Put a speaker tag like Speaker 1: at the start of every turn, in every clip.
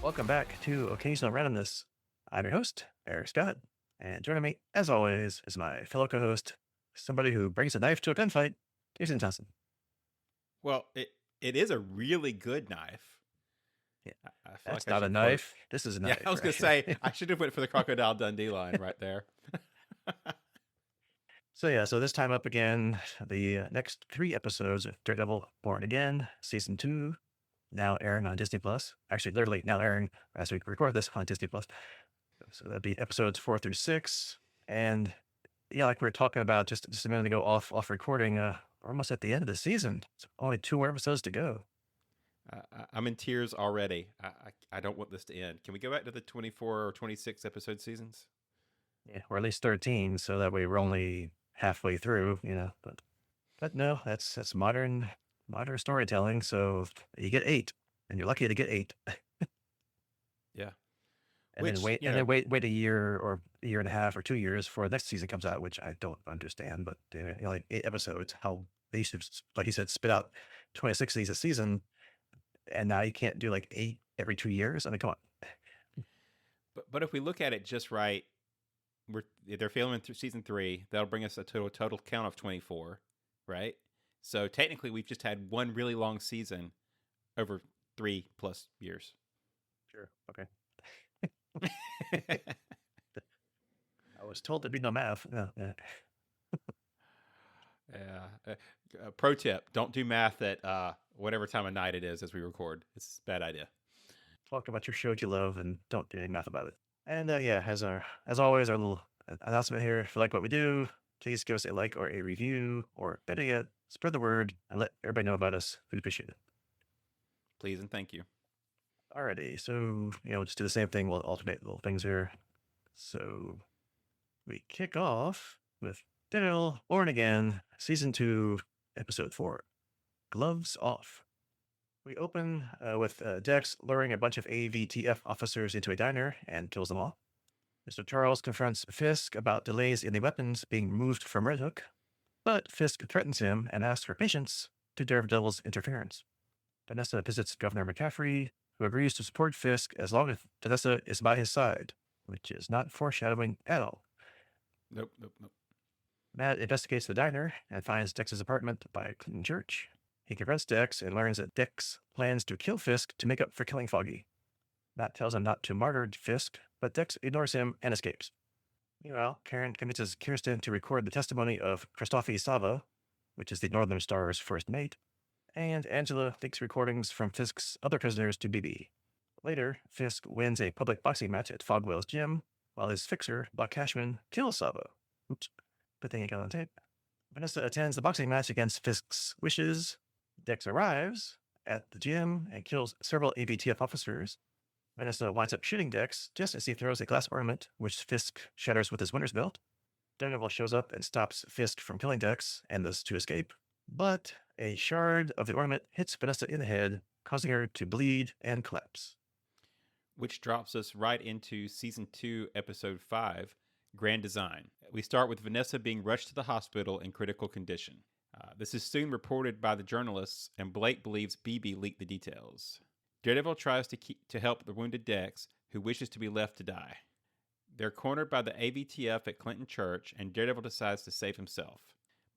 Speaker 1: Welcome back to Occasional Randomness. I'm your host, Eric Scott, and joining me, as always, is my fellow co-host, somebody who brings a knife to a gunfight, Jason Johnson.
Speaker 2: Well, it is a really good knife.
Speaker 1: Yeah,
Speaker 2: I feel
Speaker 1: that's
Speaker 2: like I
Speaker 1: not a
Speaker 2: should quote.
Speaker 1: knife. This is a
Speaker 2: Yeah, I
Speaker 1: knife,
Speaker 2: was gonna
Speaker 1: right?
Speaker 2: say I should have went for the Crocodile Dundee line right there.
Speaker 1: So this time up again, the next 3 episodes of Daredevil: Born Again, season 2, now airing on Disney Plus. Actually, literally now airing as we record this on Disney Plus. So that'd be episodes 4 through 6, and yeah, like we were talking about just a minute ago off recording, we're almost at the end of the season. It's only 2 more episodes to go.
Speaker 2: I'm in tears already. I don't want this to end. Can we go back to the 24 or 26 episode seasons?
Speaker 1: Yeah, or at least 13, so that way we're only halfway through, but no, that's modern storytelling. So you get 8, and you're lucky to get 8,
Speaker 2: Yeah.
Speaker 1: and then
Speaker 2: Which
Speaker 1: wait a year or a year and a half or 2 years for the next season comes out, which I don't understand. But like 8 episodes, how they should, like you said, spit out 26 of these a season, and now you can't do like 8 every 2 years. I mean, come on.
Speaker 2: but if we look at it just right, they're filming through season 3. That'll bring us a total count of 24, right? So technically, we've just had one really long season over 3+ years.
Speaker 1: Sure. Okay. I was told there'd be no math. Yeah, yeah.
Speaker 2: Yeah. Pro tip: don't do math at whatever time of night it is as we record. It's a bad idea.
Speaker 1: Talk about your shows you love and don't do any math about it. And yeah, as always, our little announcement here. If you like what we do, please give us a like or a review, or better yet, spread the word and let everybody know about us. We'd appreciate it.
Speaker 2: Please and thank you.
Speaker 1: Alrighty, so just do the same thing. We'll alternate little things here. So we kick off with Daredevil: Born Again, season 2, episode 4. Gloves off. We open with Dex luring a bunch of AVTF officers into a diner and kills them all. Mr. Charles confronts Fisk about delays in the weapons being removed from Red Hook, but Fisk threatens him and asks for patience to Daredevil's interference. Vanessa visits Governor McCaffrey, who agrees to support Fisk as long as Vanessa is by his side, which is not foreshadowing at all.
Speaker 2: Nope, nope, nope.
Speaker 1: Matt investigates the diner and finds Dex's apartment by Clinton Church. He confronts Dex and learns that Dex plans to kill Fisk to make up for killing Foggy. Matt tells him not to martyr Fisk, but Dex ignores him and escapes. Meanwhile, Karen convinces Kirsten to record the testimony of Christophe Sava, which is the Northern Star's first mate, and Angela leaks recordings from Fisk's other prisoners to BB. Later, Fisk wins a public boxing match at Fogwell's gym, while his fixer, Buck Cashman, kills Sava. Oops, but they ain't got on tape. Vanessa attends the boxing match against Fisk's wishes. Dex arrives at the gym and kills several AVTF officers. Vanessa winds up shooting Dex just as he throws a glass ornament, which Fisk shatters with his winner's belt. Daredevil shows up and stops Fisk from killing Dex and thus to escape. But a shard of the ornament hits Vanessa in the head, causing her to bleed and collapse.
Speaker 2: Which drops us right into season 2, episode 5, Grand Design. We start with Vanessa being rushed to the hospital in critical condition. This is soon reported by the journalists, and Blake believes BB leaked the details. Daredevil tries to help the wounded Dex, who wishes to be left to die. They're cornered by the AVTF at Clinton Church, and Daredevil decides to save himself.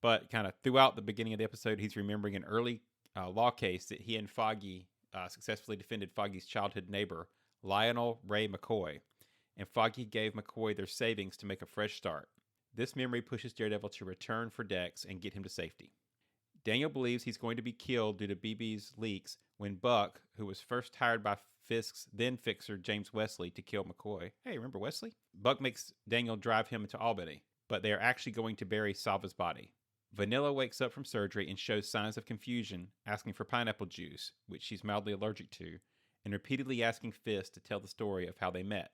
Speaker 2: But kind of throughout the beginning of the episode, he's remembering an early law case that he and Foggy successfully defended Foggy's childhood neighbor, Lionel Ray McCoy, and Foggy gave McCoy their savings to make a fresh start. This memory pushes Daredevil to return for Dex and get him to safety. Daniel believes he's going to be killed due to BB's leaks when Buck, who was first hired by Fisk's then fixer James Wesley to kill McCoy. Hey, remember Wesley? Buck makes Daniel drive him to Albany, but they are actually going to bury Sava's body. Vanilla wakes up from surgery and shows signs of confusion, asking for pineapple juice, which she's mildly allergic to, and repeatedly asking Fisk to tell the story of how they met.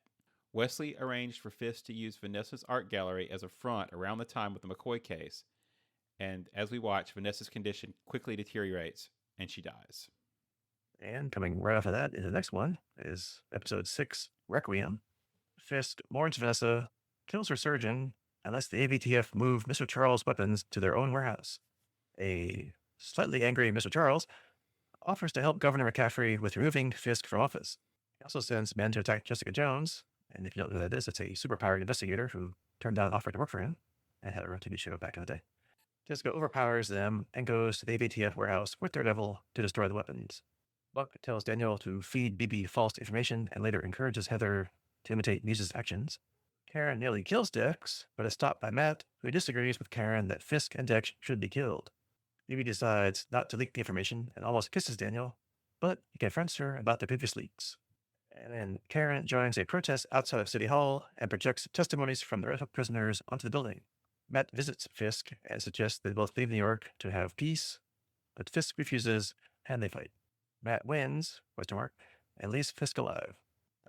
Speaker 2: Wesley arranged for Fisk to use Vanessa's art gallery as a front around the time of the McCoy case, and as we watch, Vanessa's condition quickly deteriorates and she dies.
Speaker 1: And coming right after that is the next one, is episode 6, Requiem. Fisk mourns Vanessa, kills her surgeon, and lets the AVTF move Mr. Charles' weapons to their own warehouse. A slightly angry Mr. Charles offers to help Governor McCaffrey with removing Fisk from office. He also sends men to attack Jessica Jones. And if you don't know who that is, it's a superpowered investigator who turned down an offer to work for him and had a TV show back in the day. Jessica overpowers them and goes to the AVTF warehouse with Daredevil to destroy the weapons. Buck tells Daniel to feed BB false information and later encourages Heather to imitate Muse's actions. Karen nearly kills Dex, but is stopped by Matt, who disagrees with Karen that Fisk and Dex should be killed. BB decides not to leak the information and almost kisses Daniel, but he confronts her about the previous leaks. And then Karen joins a protest outside of City Hall and projects testimonies from the Red Hook prisoners onto the building. Matt visits Fisk and suggests they both leave New York to have peace, but Fisk refuses and they fight. Matt wins, and leaves Fisk alive.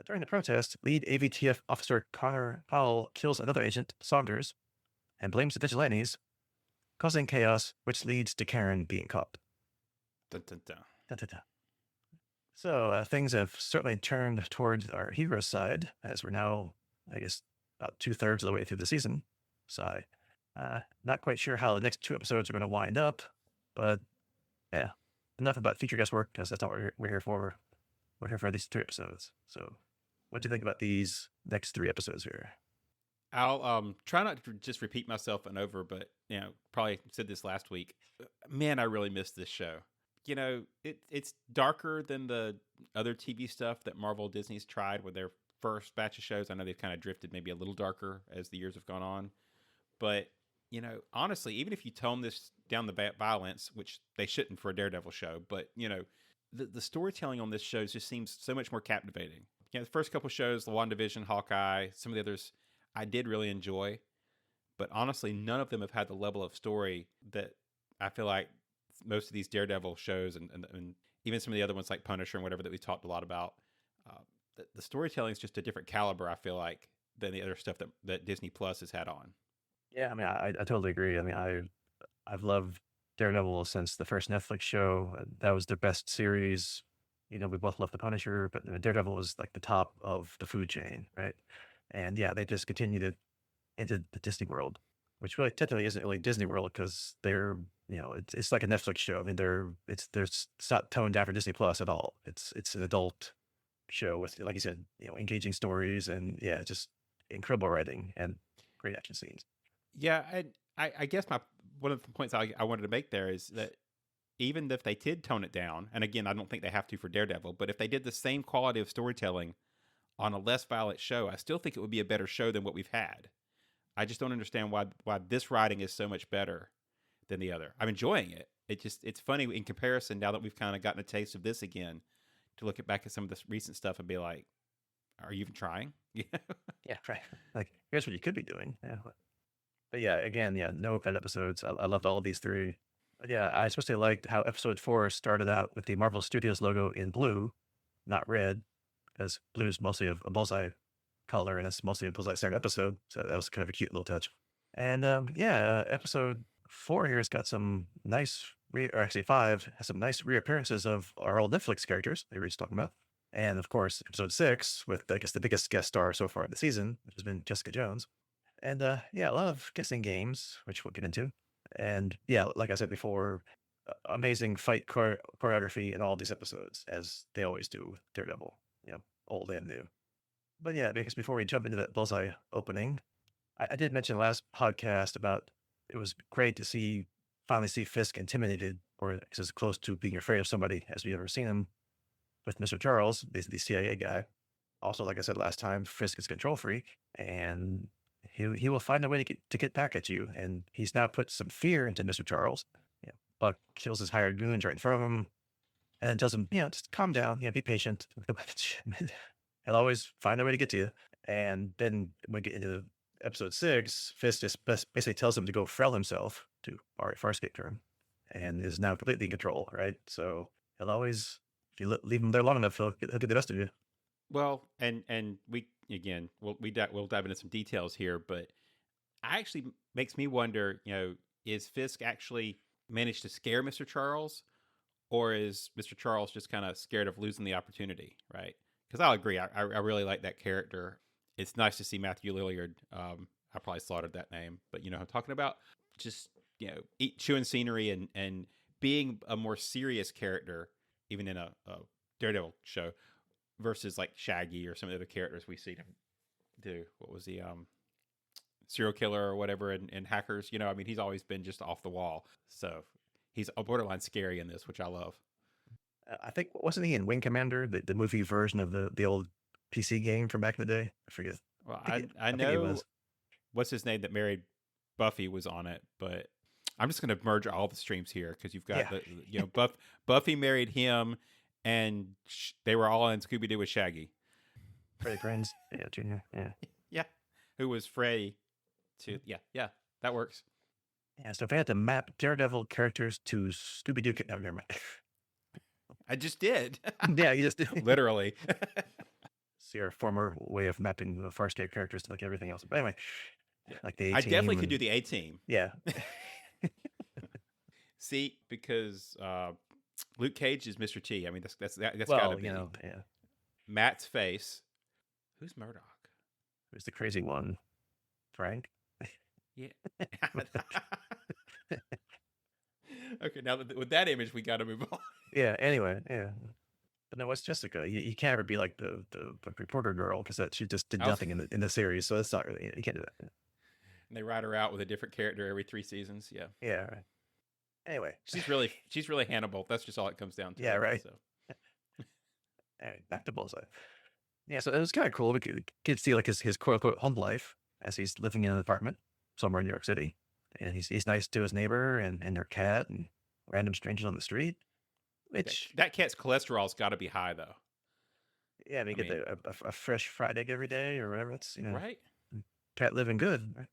Speaker 1: During the protest, lead AVTF officer Connor Powell kills another agent, Saunders, and blames the vigilantes, causing chaos, which leads to Karen being caught.
Speaker 2: Dun, dun, dun.
Speaker 1: Dun, dun, dun. So things have certainly turned towards our hero side, as we're now, I guess, about 2/3 of the way through the season. So not quite sure how the next 2 episodes are going to wind up, but yeah, enough about feature guesswork, because that's not what we're here for. We're here for these 3 episodes. So what do you think about these next 3 episodes here?
Speaker 2: I'll try not to just repeat myself and over, but probably said this last week. Man, I really missed this show. It's darker than the other TV stuff that Marvel Disney's tried with their first batch of shows. I know they've kind of drifted maybe a little darker as the years have gone on, but honestly, even if you tone this down the violence, which they shouldn't for a Daredevil show, but the storytelling on this show just seems so much more captivating. The first couple shows, the WandaVision, Hawkeye, some of the others, I did really enjoy, but honestly, none of them have had the level of story that I feel like most of these Daredevil shows and even some of the other ones like Punisher and whatever that we talked a lot about. The storytelling is just a different caliber, I feel like, than the other stuff that Disney Plus has had on.
Speaker 1: Yeah, I mean, I totally agree. I mean, I've loved Daredevil since the first Netflix show. That was the best series. We both loved the Punisher, but Daredevil was like the top of the food chain, right? And yeah, they just continued it into the Disney world, which really technically isn't really Disney World because they're, it's like a Netflix show. I mean, it's not toned down for Disney Plus at all. It's an adult show with, like you said, engaging stories and yeah, just incredible writing and great action scenes.
Speaker 2: Yeah, I guess one of the points I wanted to make there is that even if they did tone it down, and again, I don't think they have to for Daredevil, but if they did the same quality of storytelling on a less violent show, I still think it would be a better show than what we've had. I just don't understand why this writing is so much better than the other. I'm enjoying it. It's funny in comparison now that we've kind of gotten a taste of this again to look back at some of this recent stuff and be like, are you even trying?
Speaker 1: Yeah, right. Like, here's what you could be doing. Yeah. But yeah, again, yeah, no bad episodes. I loved all of these 3. But yeah, I especially liked how episode 4 started out with the Marvel Studios logo in blue, not red, because blue is mostly a Bullseye color, and it's mostly a Bullseye centered episode. So that was kind of a cute little touch. And episode 4 here has got some nice, or actually 5 has some nice reappearances of our old Netflix characters they were just talking about. And of course, episode 6 with, I guess, the biggest guest star so far in the season, which has been Jessica Jones. And yeah, a lot of guessing games, which we'll get into. And yeah, like I said before, amazing fight choreography in all these episodes, as they always do with Daredevil, old and new. But yeah, because before we jump into that Bullseye opening, I did mention last podcast about it was great to finally see Fisk intimidated, or as close to being afraid of somebody as we've ever seen him with Mr. Charles, the CIA guy. Also, like I said last time, Fisk is a control freak, and he will find a way to get back at you. And he's now put some fear into Mr. Charles. Buck kills his hired goons right in front of him, and tells him, just calm down, be patient. He'll always find a way to get to you. And then when we get into episode 6, Fisk just basically tells him to go frell himself, to borrow a Farscape term, and is now completely in control, right? So he'll always, if you leave him there long enough, he'll get the best of you.
Speaker 2: Well, and we again, we'll dive into some details here, but actually makes me wonder, is Fisk actually managed to scare Mr. Charles, or is Mr. Charles just kind of scared of losing the opportunity, right? Because I'll agree, I really like that character. It's nice to see Matthew Lillard. I probably slaughtered that name, but I'm talking about just chewing scenery and being a more serious character, even in a Daredevil show, versus like Shaggy or some of the other characters we've seen him do. What was the serial killer or whatever in Hackers? You know, I mean, he's always been just off the wall. So he's a borderline scary in this, which I love.
Speaker 1: I think wasn't he in Wing Commander, the movie version of the old PC game from back in the day? I forget.
Speaker 2: Well, I
Speaker 1: I think he
Speaker 2: know
Speaker 1: was.
Speaker 2: what's his name that married Buffy was on it, but I'm just going to merge all the streams here because you've got
Speaker 1: Yeah,
Speaker 2: the Buffy married him, and they were all in Scooby Doo with Shaggy.
Speaker 1: Freddie Prinze, yeah, Junior, yeah,
Speaker 2: Yeah, who was Freddy? Yeah, that works.
Speaker 1: yeah. So if I had to map Daredevil characters to Scooby Doo, no, never mind.
Speaker 2: I just did.
Speaker 1: Yeah, you just
Speaker 2: Literally.
Speaker 1: see our former way of mapping the Farscape characters to like everything else. But anyway, like the A
Speaker 2: I
Speaker 1: team.
Speaker 2: definitely could do the A team.
Speaker 1: Yeah,
Speaker 2: See, because Luke Cage is Mr. T. I mean, that's gotta
Speaker 1: well,
Speaker 2: be
Speaker 1: yeah.
Speaker 2: Matt's face. Who's Murdoch?
Speaker 1: Who's the crazy one? Frank.
Speaker 2: Yeah. Okay, now with that image, we got to move on.
Speaker 1: Yeah. Anyway, yeah. But no, what's Jessica? You can't ever be like the reporter girl because that she just did nothing in the series, so it's not really you can't do that.
Speaker 2: And they ride her out with a different character every 3 seasons. Yeah.
Speaker 1: Yeah. Right. Anyway,
Speaker 2: She's really Hannibal. That's just all it comes down to.
Speaker 1: Yeah, right.
Speaker 2: So
Speaker 1: anyway, back to Bullseye. Yeah, so it was kind of cool. We could see like his quote unquote home life as he's living in an apartment somewhere in New York City, and he's nice to his neighbor and their cat and random strangers on the street. Which
Speaker 2: that cat's cholesterol's got to be high though.
Speaker 1: yeah, they get a fresh fried egg every day or whatever. It's
Speaker 2: right.
Speaker 1: Cat living good, right?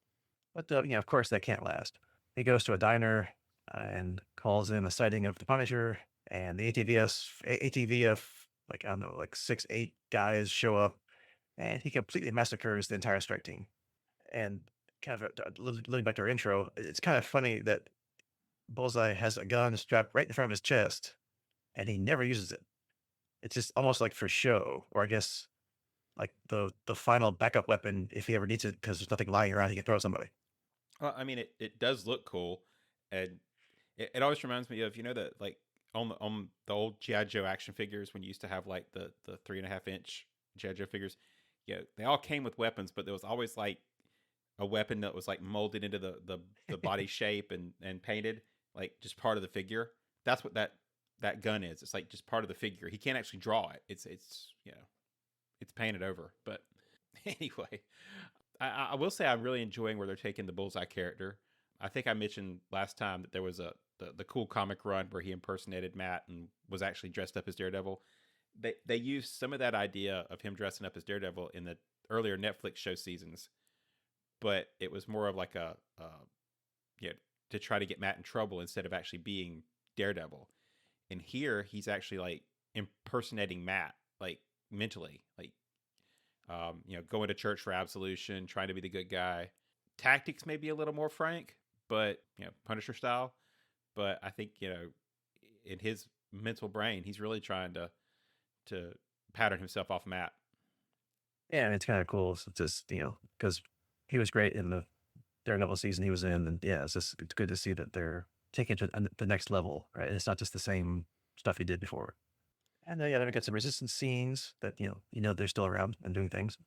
Speaker 1: But of course that can't last. He goes to a diner and calls in a sighting of the Punisher, and the ATVF, like I don't know, like 6-8 guys show up, and he completely massacres the entire strike team. And kind of leading back to our intro, it's kind of funny that Bullseye has a gun strapped right in front of his chest, and he never uses it. It's just almost like for show, or I guess like the final backup weapon if he ever needs it because there's nothing lying around he can throw at somebody.
Speaker 2: Well, I mean, it does look cool, and it always reminds me of that like on the old G.I. Joe action figures when you used to have like the 3.5-inch G.I. Joe figures. They all came with weapons, but there was always like a weapon that was like molded into the body shape and painted like just part of the figure. That's what that gun is. It's like just part of the figure. He can't actually draw it. It's painted over. But anyway, I will say I'm really enjoying where they're taking the Bullseye character. I think I mentioned last time that there was the cool comic run where he impersonated Matt and was actually dressed up as Daredevil. They used some of that idea of him dressing up as Daredevil in the earlier Netflix show seasons, but it was more of like to try to get Matt in trouble instead of actually being Daredevil. And here he's actually like impersonating Matt, like mentally, like going to church for absolution, trying to be the good guy. Tactics may be a little more frank, but Punisher style. But I think in his mental brain, he's really trying to pattern himself off Matt.
Speaker 1: Yeah, and it's kind of cool. So just because he was great in the Daredevil season he was in, and yeah, it's good to see that they're taking it to the next level, right? And it's not just the same stuff he did before. And then we got some resistance scenes that they're still around and doing things.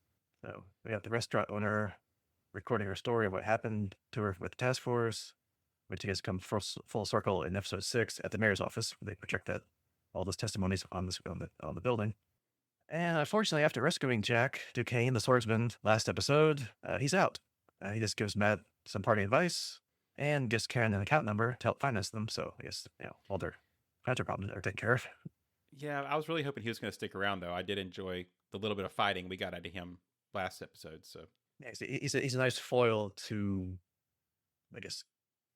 Speaker 1: So we got the restaurant owner recording her story of what happened to her with the task force, which has come full circle in episode 6 at the mayor's office, where they project all those testimonies on the building. And unfortunately, after rescuing Jack Duquesne, the swordsman, last episode, he's out. He just gives Matt some parting advice and gives Karen an account number to help finance them. So I guess all their financial problems are taken care of.
Speaker 2: Yeah, I was really hoping he was going to stick around, though. I did enjoy the little bit of fighting we got out of him last episode. So
Speaker 1: yeah, he's a nice foil to, I guess,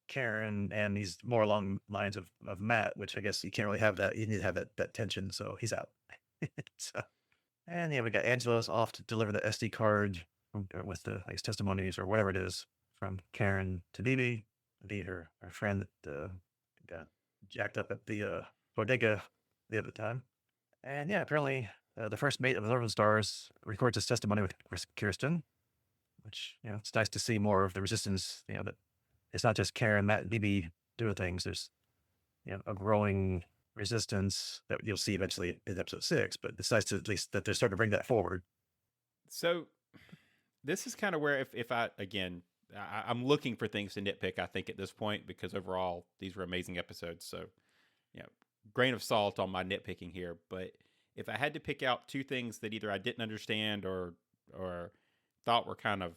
Speaker 1: Karen, and he's more along the lines of Matt, which I guess you can't really have that. You need to have that tension, so he's out. So, and we got Angela's off to deliver the SD card with the testimonies or whatever it is from Karen to Bibi, her friend that got jacked up at the bodega the other time. And yeah, apparently the first mate of the Northern Stars records his testimony with Kirsten, which it's nice to see more of the resistance. That it's not just Karen, Matt, and Bibi doing things. There's a growing resistance that you'll see eventually in episode 6, but it's nice to at least that they're starting to bring that forward.
Speaker 2: So this is kind of where if I again I'm looking for things to nitpick. I think at this point because overall these were amazing episodes. So you know, grain of salt on my nitpicking here. But if I had to pick out two things that either I didn't understand or thought were kind of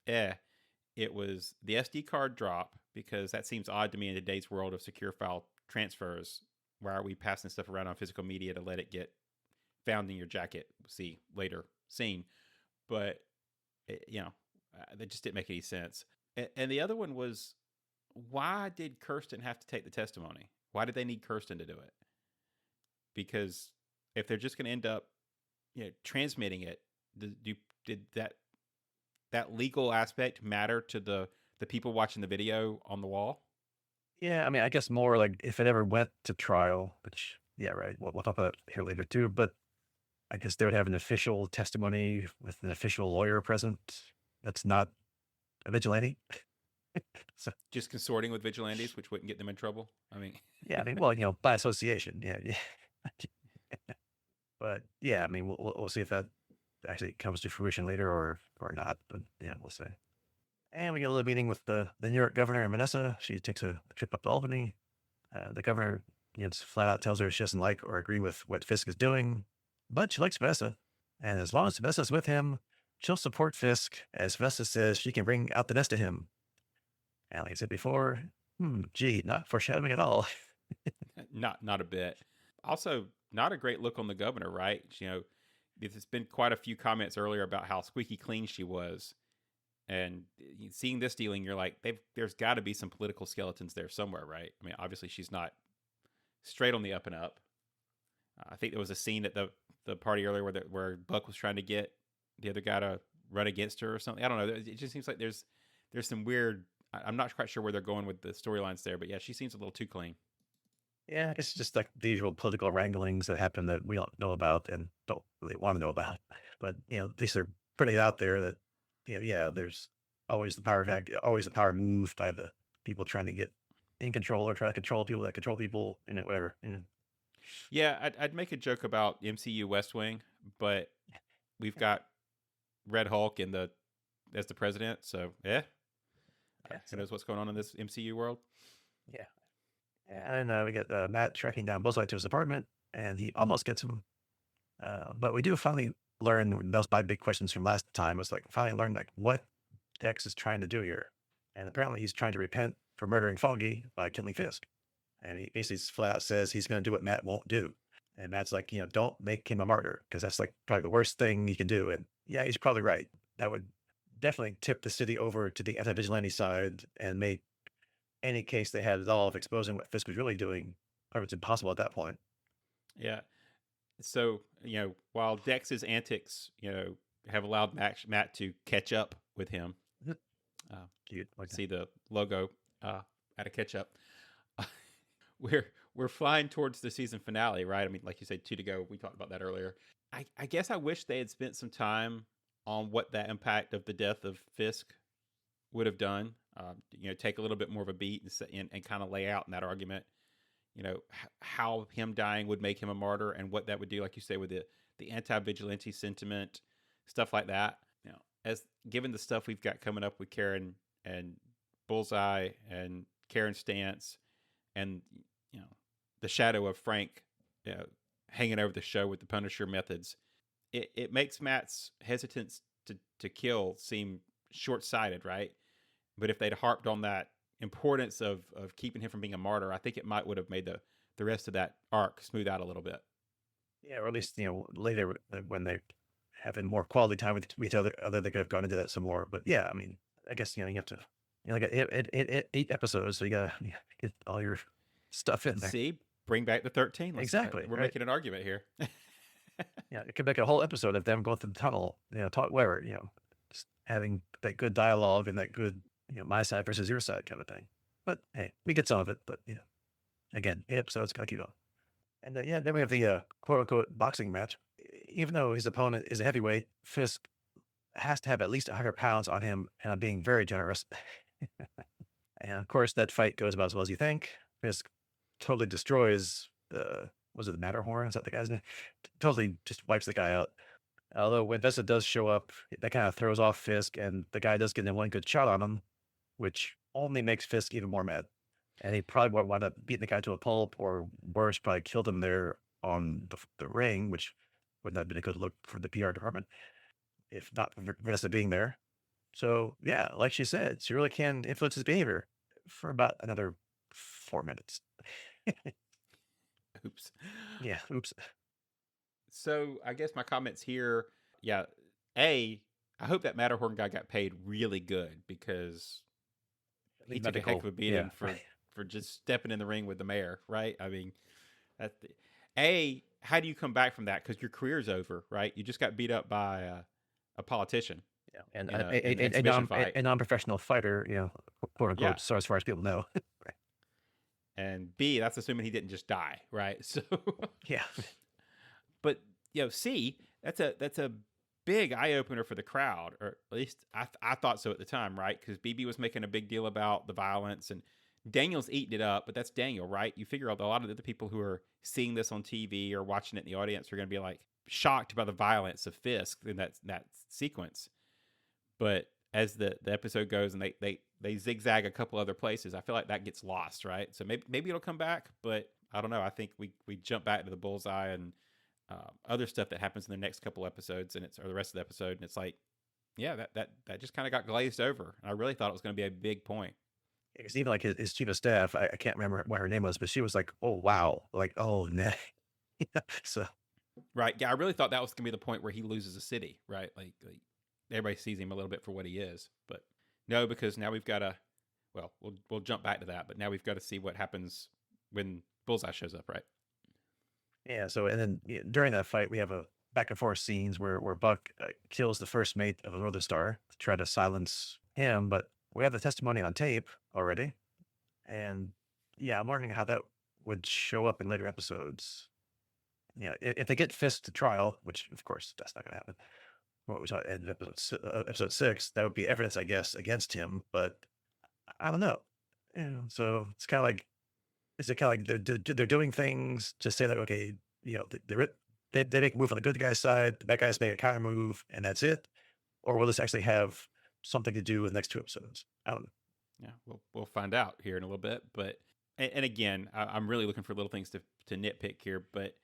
Speaker 2: it was the SD card drop because that seems odd to me in today's world of secure file transfers. Why are we passing stuff around on physical media to let it get found in your jacket? See later scene, but that just didn't make any sense. And the other one was, why did Kirsten have to take the testimony? Why did they need Kirsten to do it? Because if they're just going to end up, transmitting it, did that legal aspect matter to the people watching the video on the wall?
Speaker 1: Yeah, I mean, I guess more like if it ever went to trial, which, yeah, right. We'll talk about it here later too. But I guess they would have an official testimony with an official lawyer present. That's not a vigilante. So,
Speaker 2: Just consorting with vigilantes, which wouldn't get them in trouble. I mean,
Speaker 1: yeah, I mean, well, by association. Yeah. Yeah. But yeah, I mean, we'll see if that actually comes to fruition later or not. But yeah, we'll see. And we get a little meeting with the New York governor and Vanessa. She takes a trip up to Albany. The governor, just flat out tells her she doesn't like or agree with what Fisk is doing, but she likes Vanessa. And as long as Vanessa's with him, she'll support Fisk, as Vanessa says she can bring out the best of him. And like I said before, gee, not foreshadowing at all.
Speaker 2: not a bit. Also, not a great look on the governor, right? There's been quite a few comments earlier about how squeaky clean she was. And seeing this dealing, you're like, there's got to be some political skeletons there somewhere, right? I mean, obviously she's not straight on the up and up. I think there was a scene at the party earlier where Buck was trying to get the other guy to run against her or something. I don't know. It just seems like there's some weird. I'm not quite sure where they're going with the storylines there, but yeah, she seems a little too clean.
Speaker 1: Yeah, I guess it's just like the usual political wranglings that happen that we don't know about and don't really want to know about. But these are pretty out there that yeah, there's always the power fact, always the power move by the people trying to get in control or try to control people that control people, whatever.
Speaker 2: Yeah, I'd make a joke about MCU West Wing, but we've got Red Hulk as the president, so yeah. Who knows what's going on in this MCU world?
Speaker 1: Yeah. And we get Matt tracking down Bullseye to his apartment, and he almost gets him. But we do finally learn, those my big questions from last time was like, finally learn like what Dex is trying to do here. And apparently he's trying to repent for murdering Foggy by killing Fisk. And he basically flat out says he's going to do what Matt won't do. And Matt's like, don't make him a martyr because that's like probably the worst thing you can do. And yeah, he's probably right. That would definitely tip the city over to the anti-vigilante side and make any case they had at all of exposing what Fisk was really doing, or it's impossible at that point.
Speaker 2: Yeah. So, while Dex's antics, have allowed Matt to catch up with him. See the logo at a catch up. We're flying towards the season finale, right? I mean, like you said, 2 to go. We talked about that earlier. I guess I wish they had spent some time on what that impact of the death of Fisk would have done. Take a little bit more of a beat and kind of lay out in that argument, how him dying would make him a martyr and what that would do, like you say, with the anti-vigilante sentiment, stuff like that. As given the stuff we've got coming up with Karen and Bullseye and Karen Stantz and, the shadow of Frank hanging over the show with the Punisher methods, it makes Matt's hesitance to kill seem short-sighted, right? But if they'd harped on that importance of keeping him from being a martyr, I think it might would have made the rest of that arc smooth out a little bit.
Speaker 1: Yeah, or at least later when they having more quality time with each other, they could have gone into that some more. But yeah, I mean, I guess you have to like 8 episodes, so you gotta get all your stuff in there.
Speaker 2: See, bring back the 13.
Speaker 1: Exactly,
Speaker 2: we're making an argument here.
Speaker 1: Yeah, it could make a whole episode of them going through the tunnel, talk whatever, just having that good dialogue and that good, my side versus your side kind of thing. But hey, we get some of it. But again, 8 episodes, gotta keep going. And then we have the quote unquote boxing match. Even though his opponent is a heavyweight, Fisk has to have at least 100 pounds on him, and I'm being very generous. And of course, that fight goes about as well as you think. Fisk totally destroys was it the Matterhorn? Is that the guy's name? Totally just wipes the guy out. Although when Vesta does show up, that kind of throws off Fisk, and the guy does get in one good shot on him, which only makes Fisk even more mad. And he probably would wind up beating the guy to a pulp, or worse, probably killed him there on the ring, which would not have been a good look for the PR department if not for Vanessa being there. So yeah, like she said, she really can influence his behavior for about another 4 minutes.
Speaker 2: Oops.
Speaker 1: Yeah. Oops.
Speaker 2: So I guess my comments here, yeah. I hope that Matterhorn guy got paid really good because he took a heck of a beating for just stepping in the ring with the mayor, right? I mean, how do you come back from that? Because your career's over, right? You just got beat up by a politician.
Speaker 1: Yeah. And
Speaker 2: in an exhibition fight.
Speaker 1: a non-professional fighter, quote unquote,
Speaker 2: Yeah.
Speaker 1: so as far as people know. Right.
Speaker 2: And B, that's assuming he didn't just die, right? So
Speaker 1: Yeah.
Speaker 2: but C, that's a big eye opener for the crowd, or at least I thought so at the time, right? Because BB was making a big deal about the violence, and Daniel's eating it up, but that's Daniel, right? You figure out a lot of the people who are seeing this on TV or watching it in the audience are going to be like shocked by the violence of Fisk in that sequence. But as the episode goes and they zigzag a couple other places, I feel like that gets lost, right? So maybe it'll come back, but I don't know. I think we jump back to the Bullseye and other stuff that happens in the next couple episodes, or the rest of the episode, and it's like, yeah, that just kind of got glazed over. And I really thought it was going to be a big point.
Speaker 1: Because even like his chief of staff, I can't remember what her name was, but she was like, "Oh wow," like, "Oh no." So
Speaker 2: right, yeah, I really thought that was going to be the point where he loses a city, right? Like everybody sees him a little bit for what he is, but no, because now we've got to. Well, we'll jump back to that, but now we've got to see what happens when Bullseye shows up, right?
Speaker 1: yeah, so and then during that fight, we have a back and forth scenes where Buck kills the first mate of the Northern Star to try to silence him, but we have the testimony on tape already, and yeah, I'm wondering how that would show up in later episodes. Yeah, if they get Fisk to trial, which of course that's not going to happen. What we saw in episode 6, that would be evidence, I guess, against him, but I don't know. So it's kind of like, is it kind of like they're doing things to say like, okay, they make a move on the good guy's side, the bad guys make a counter move, and that's it, or will this actually have something to do with the next 2 episodes? I don't know.
Speaker 2: Yeah, we'll find out here in a little bit. But and again, I'm really looking for little things to nitpick here. But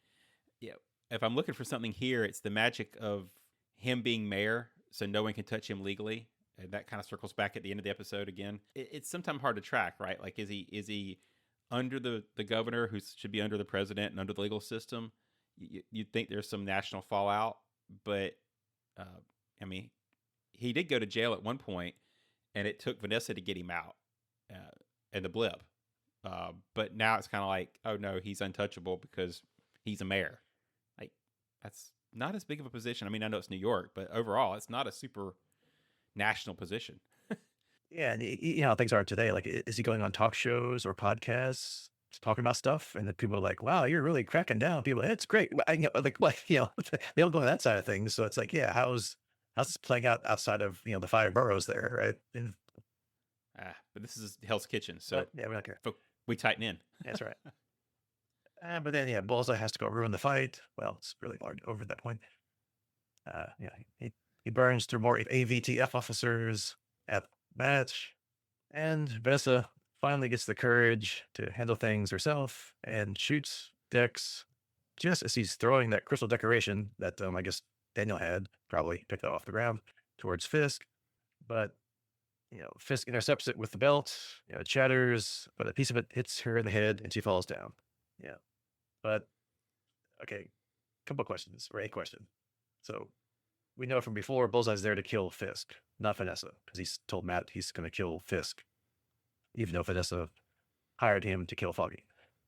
Speaker 2: yeah, if I'm looking for something here, it's the magic of him being mayor, so no one can touch him legally, and that kind of circles back at the end of the episode again. It's sometimes hard to track, right? Like, is he under the governor, who should be under the president and under the legal system? You'd think there's some national fallout, but I mean, he did go to jail at one point, and it took Vanessa to get him out in the blip. But now it's kind of like, oh no, he's untouchable because he's a mayor. Like, that's not as big of a position. I mean, I know it's New York, but overall, it's not a super national position.
Speaker 1: Yeah, and you know how things are today. Like, is he going on talk shows or podcasts talking about stuff? And then people are like, "Wow, you're really cracking down." People, it's great. Like, what? They don't go on that side of things. So it's like, yeah, how's this playing out outside of the 5 boroughs there, right? And,
Speaker 2: But this is Hell's Kitchen, so
Speaker 1: yeah, we're not care.
Speaker 2: We tighten in.
Speaker 1: That's right. But then, yeah, Bullseye has to go ruin the fight. Well, it's really hard over at that point. Yeah, he burns through more AVTF officers at match, and Vanessa finally gets the courage to handle things herself and shoots Dex just as he's throwing that crystal decoration that I guess Daniel had probably picked it off the ground towards Fisk. But Fisk intercepts it with the belt. It shatters, but a piece of it hits her in the head and she falls down. Yeah. But okay, couple questions, or a question. So we know from before Bullseye's there to kill Fisk, not Vanessa, because he's told Matt he's going to kill Fisk, even though Vanessa hired him to kill Foggy.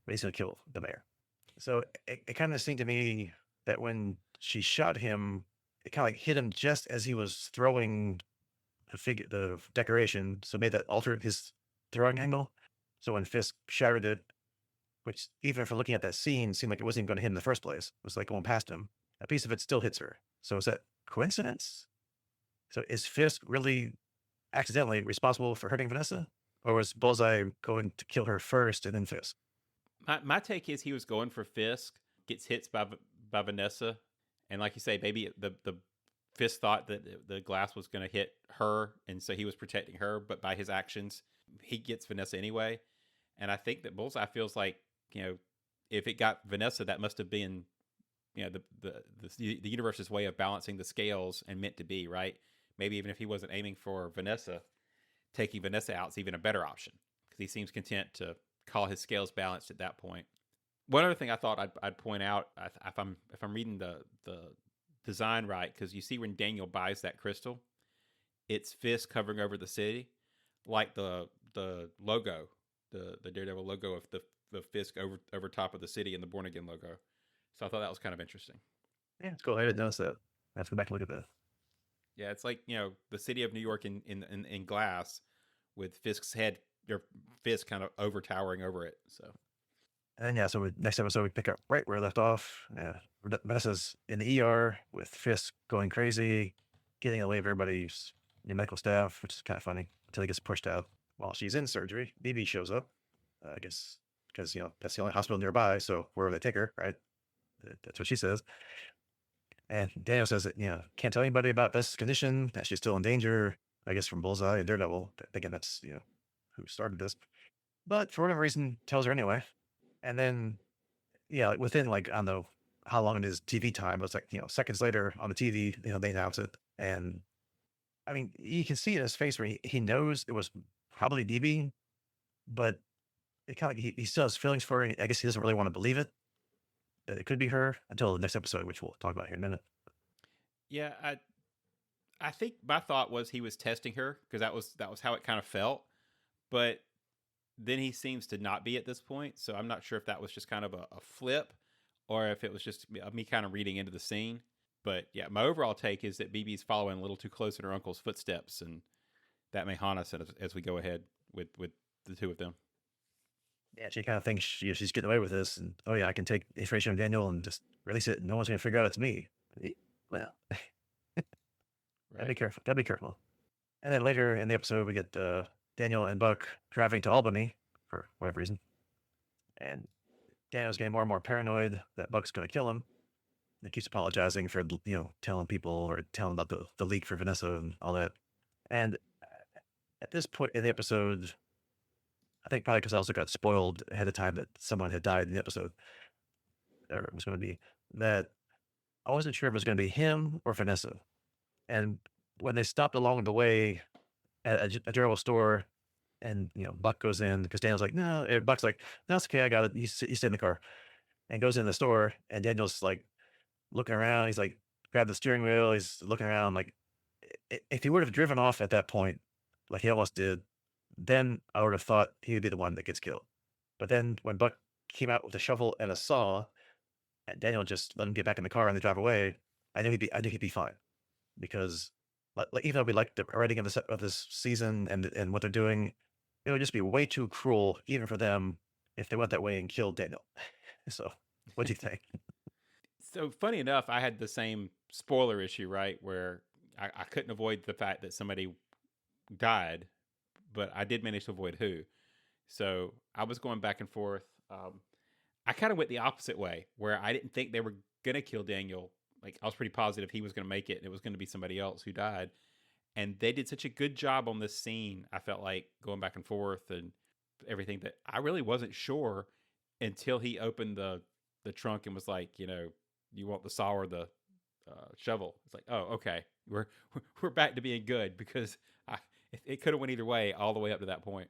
Speaker 1: But he's going to kill the mayor. So it kind of seemed to me that when she shot him, it kind of like hit him just as he was throwing the decoration, so made that alter his throwing angle. So when Fisk shattered it, which even for looking at that scene, seemed like it wasn't even going to hit him in the first place. It was like going past him. A piece of it still hits her. So is that coincidence? So is Fisk really accidentally responsible for hurting Vanessa? Or was Bullseye going to kill her first and then Fisk?
Speaker 2: My take is he was going for Fisk, gets hit by Vanessa, and like you say, maybe the Fisk thought that the glass was going to hit her, and so he was protecting her. But by his actions, he gets Vanessa anyway. And I think that Bullseye feels like, if it got Vanessa, that must have been, the universe's way of balancing the scales and meant to be, right. Maybe even if he wasn't aiming for Vanessa, taking Vanessa out is even a better option because he seems content to call his scales balanced at that point. One other thing I thought I'd point out, if I'm reading the design right, because you see when Daniel buys that crystal, it's Fisk hovering over the city, like the logo, the Daredevil logo of the Fisk over top of the city and the Born Again logo. So I thought that was kind of interesting.
Speaker 1: Yeah, it's cool. I didn't notice that. I have to go back and look at that.
Speaker 2: Yeah, it's like, the city of New York in glass with Fisk's head, or Fisk kind of towering over it. So
Speaker 1: And yeah, so next episode we pick up right where we left off. Yeah, Vanessa's in the ER with Fisk going crazy, getting away with everybody's medical staff, which is kind of funny until he gets pushed out. While she's in surgery, BB shows up. I guess because that's the only hospital nearby, so wherever they take her, right? That's what she says. And Daniel says that can't tell anybody about Vesta's condition, that she's still in danger. I guess from Bullseye and Daredevil, thinking that's who started this. But for whatever reason, tells her anyway. And then like within like I don't know how long it is TV time, but it's like seconds later on the TV, they announce it, and I mean you can see in his face where he knows it was probably DB, but it kind of he still has feelings for it. I guess he doesn't really want to believe it that it could be her until the next episode, which we'll talk about here in a minute.
Speaker 2: yeah, I think my thought was he was testing her because that was how it kind of felt, but then he seems to not be at this point. So I'm not sure if that was just kind of a flip or if it was just me kind of reading into the scene. But yeah, my overall take is that BB's following a little too close in her uncle's footsteps, and that may haunt us as we go ahead with the two of them.
Speaker 1: Yeah, she kind of thinks she's getting away with this, and oh yeah, I can take information of Daniel and just release it, and no one's gonna figure out it's me. Well, gotta be
Speaker 2: Right.
Speaker 1: careful. Gotta be careful. And then later in the episode, we get Daniel and Buck driving to Albany for whatever reason, and Daniel's getting more and more paranoid that Buck's going to kill him. He keeps apologizing for telling people or telling about the leak for Vanessa and all that. And at this point in the episode, I think probably because I also got spoiled ahead of time that someone had died in the episode, or it was going to be that I wasn't sure if it was going to be him or Vanessa. And when they stopped along the way at a general store, and Buck goes in because Daniel's like, no, Buck's like, no, it's okay, I got it. You stay in the car, and goes in the store, and Daniel's like looking around. He's like, grabbed the steering wheel. He's looking around. Like, if he would have driven off at that point, like he almost did, then I would have thought he would be the one that gets killed. But then when Buck came out with a shovel and a saw, and Daniel just let him get back in the car and they drive away, I knew he'd be fine because, like even though we like the writing of this season and what they're doing, it would just be way too cruel even for them if they went that way and killed Daniel. So, what do you think?
Speaker 2: So funny enough, I had the same spoiler issue, right, where I couldn't avoid the fact that somebody died, but I did manage to avoid who. So I was going back and forth. I kind of went the opposite way, where I didn't think they were gonna kill Daniel. Like I was pretty positive he was gonna make it, and it was gonna be somebody else who died. And they did such a good job on this scene. I felt like going back and forth and everything that I really wasn't sure until he opened the trunk and was like, you want the saw or the shovel? It's like, oh, okay, we're back to being good because it could have went either way all the way up to that point.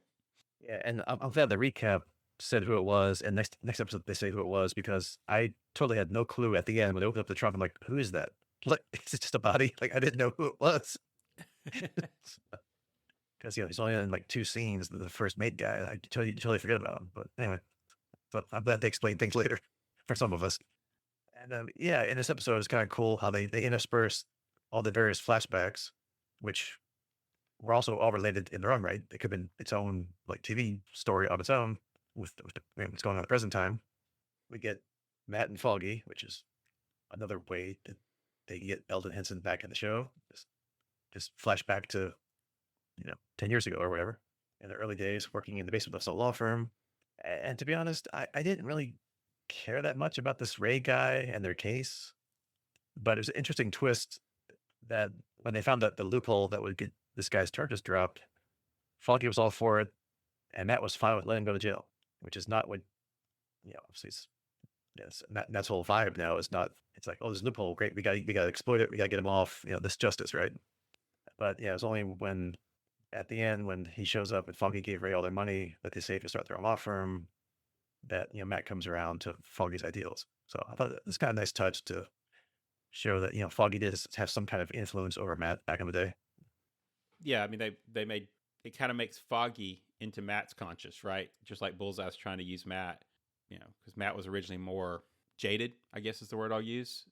Speaker 1: Yeah, and I'm glad the recap said who it was, and next episode they say who it was because I totally had no clue at the end when they opened up the trunk. I'm like, who is that? Like, is it just a body? Like, I didn't know who it was because he's only in like two scenes. The first mate guy, I totally forget about him. But anyway, but I'm glad they explain things later for some of us. And yeah, in this episode, it's kind of cool how they intersperse all the various flashbacks, which were also all related in their own right. It could have been its own like TV story of its own with what's going on at the present time. We get Matt and Foggy, which is another way that they get Eldon Henson back in the show. Just flashback to 10 years ago or whatever, in the early days, working in the basement of some law firm. And to be honest, I didn't really care that much about this Ray guy and their case, but it was an interesting twist that when they found that the loophole that would get this guy's charges dropped, Foggy was all for it, and Matt was fine with letting him go to jail, which is not what, obviously, yes, and that's the whole vibe now. Is not, it's like, oh, this loophole, great, we got to exploit it, we got to get him off, this justice, right? But yeah, it's only when at the end when he shows up and Foggy gave Ray all their money that they saved to start their own law firm that Matt comes around to Foggy's ideals. So I thought it's kind of a nice touch to show that Foggy did have some kind of influence over Matt back in the day.
Speaker 2: Yeah, I mean they made it kind of makes Foggy into Matt's conscious, right? Just like Bullseye's trying to use Matt, because Matt was originally more jaded, I guess is the word I'll use,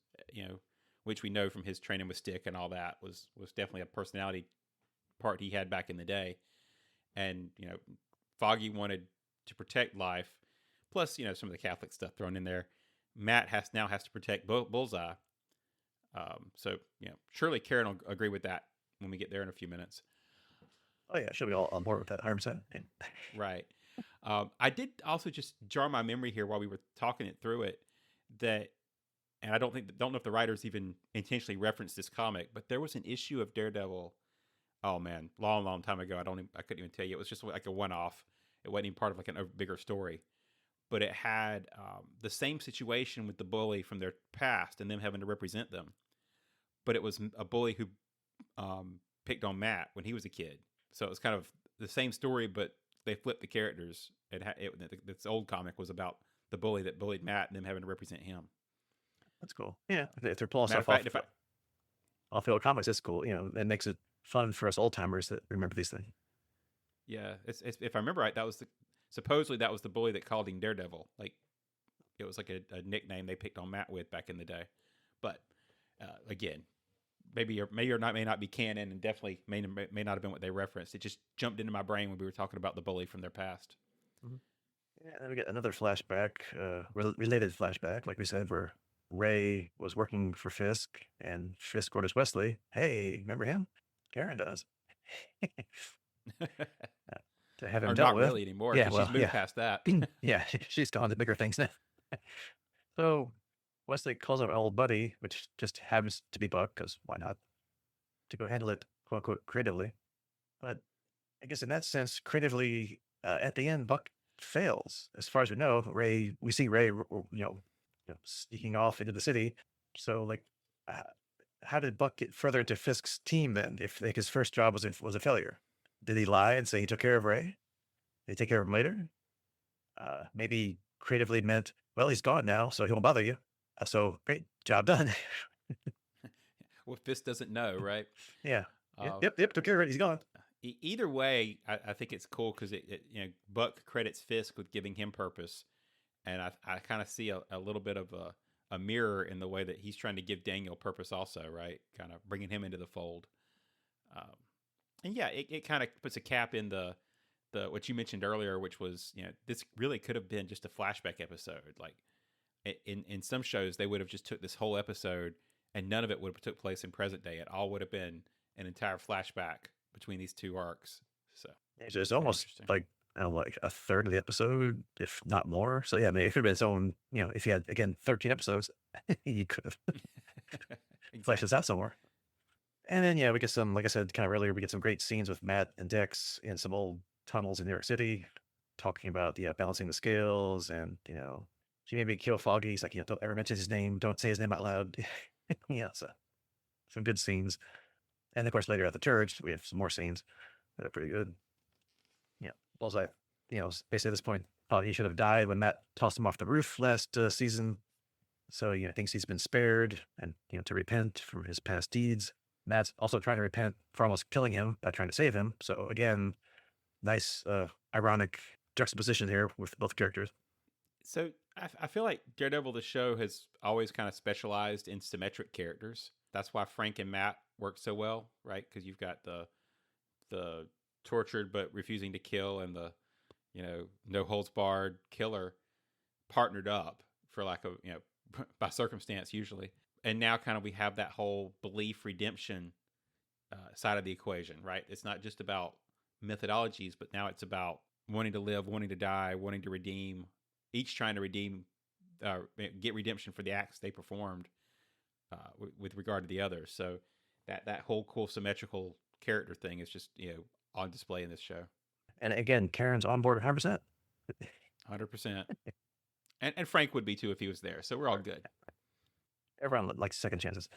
Speaker 2: which we know from his training with Stick and all that was definitely a personality part he had back in the day. And Foggy wanted to protect life, plus some of the Catholic stuff thrown in there. Matt now has to protect Bullseye. So surely Karen will agree with that when we get there in a few minutes.
Speaker 1: Oh yeah, she'll be all on board with that 100%.
Speaker 2: Right. I did also just jar my memory here while we were talking it through it that, and I don't know if the writers even intentionally referenced this comic, but there was an issue of Daredevil. Oh man, long time ago. I couldn't even tell you. It was just like a one-off. It wasn't even part of like a bigger story, but it had the same situation with the bully from their past and them having to represent them. But it was a bully who picked on Matt when he was a kid. So it was kind of the same story, but they flipped the characters. This old comic was about the bully that bullied Matt and them having to represent him.
Speaker 1: That's cool. Yeah, if they're pulling
Speaker 2: Matter of
Speaker 1: stuff
Speaker 2: fact,
Speaker 1: off the old comics, it's cool. It makes it fun for us old timers that remember these things.
Speaker 2: yeah, it's, if I remember right, supposedly that was the bully that called him Daredevil. Like it was like a nickname they picked on Matt with back in the day. But again, may not be canon, and definitely may not have been what they referenced. It just jumped into my brain when we were talking about the bully from their past.
Speaker 1: Mhm. Yeah, then we get another flashback, related flashback, like we said, where Ray was working for Fisk, and Fisk orders Wesley, "Hey, remember him? Karen does." To have him
Speaker 2: Or
Speaker 1: dealt
Speaker 2: not
Speaker 1: with.
Speaker 2: really anymore,
Speaker 1: Yeah,
Speaker 2: because she's
Speaker 1: well,
Speaker 2: moved
Speaker 1: yeah,
Speaker 2: past that.
Speaker 1: yeah, she's gone to bigger things now. So Wesley calls up an old buddy, which just happens to be Buck, because why not? To go handle it, quote unquote, creatively. But I guess in that sense, creatively, at the end, Buck fails. As far as we know, we see Ray, sneaking off into the city. So, like, uh, how did Buck get further into Fisk's team then? If like his first job was a failure, did he lie and say he took care of Ray? Did he take care of him later? Maybe creatively meant, well, he's gone now, so he won't bother you. So great job done.
Speaker 2: Well, Fisk doesn't know, right?
Speaker 1: Yeah.
Speaker 2: Uh,
Speaker 1: Yep. Took care of it. He's gone.
Speaker 2: Either way, I think it's cool because Buck credits Fisk with giving him purpose, and I kind of see a little bit of a mirror in the way that he's trying to give Daniel purpose also, right? Kind of bringing him into the fold. Um, and yeah, it kind of puts a cap in the what you mentioned earlier, which was this really could have been just a flashback episode. Like in some shows, they would have just took this whole episode and none of it would have took place in present day. It all would have been an entire flashback between these two arcs. So
Speaker 1: It's almost like, I don't know, like a third of the episode, if not more. So yeah, I mean, it could have been its own, if you had, again, 13 episodes, you could have fleshed this out somewhere. And then, yeah, we get some, like I said, kind of earlier, we get some great scenes with Matt and Dex in some old tunnels in New York City, talking about, balancing the scales. And, she made me kill Foggy. He's like, don't ever mention his name. Don't say his name out loud. Yeah, so some good scenes. And of course, later at the church, we have some more scenes that are pretty good. Yeah, Bullseye, basically at this point, thought he should have died when Matt tossed him off the roof last season. So, thinks he's been spared and, to repent from his past deeds. Matt's also trying to repent for almost killing him by trying to save him. So again, nice, ironic juxtaposition here with both characters.
Speaker 2: So I feel like Daredevil, the show, has always kind of specialized in symmetric characters. That's why Frank and Matt work so well, right? Because you've got the tortured but refusing to kill, and the no holds barred killer partnered up for lack of by circumstance usually. And now kind of we have that whole belief redemption side of the equation, right? It's not just about methodologies, but now it's about wanting to live, wanting to die, wanting to redeem, each trying to get redemption for the acts they performed with regard to the others. So that whole cool symmetrical character thing is just on display in this show.
Speaker 1: And again, Karen's on board 100%.
Speaker 2: 100%. And Frank would be too if he was there. So we're all good.
Speaker 1: Everyone likes second chances.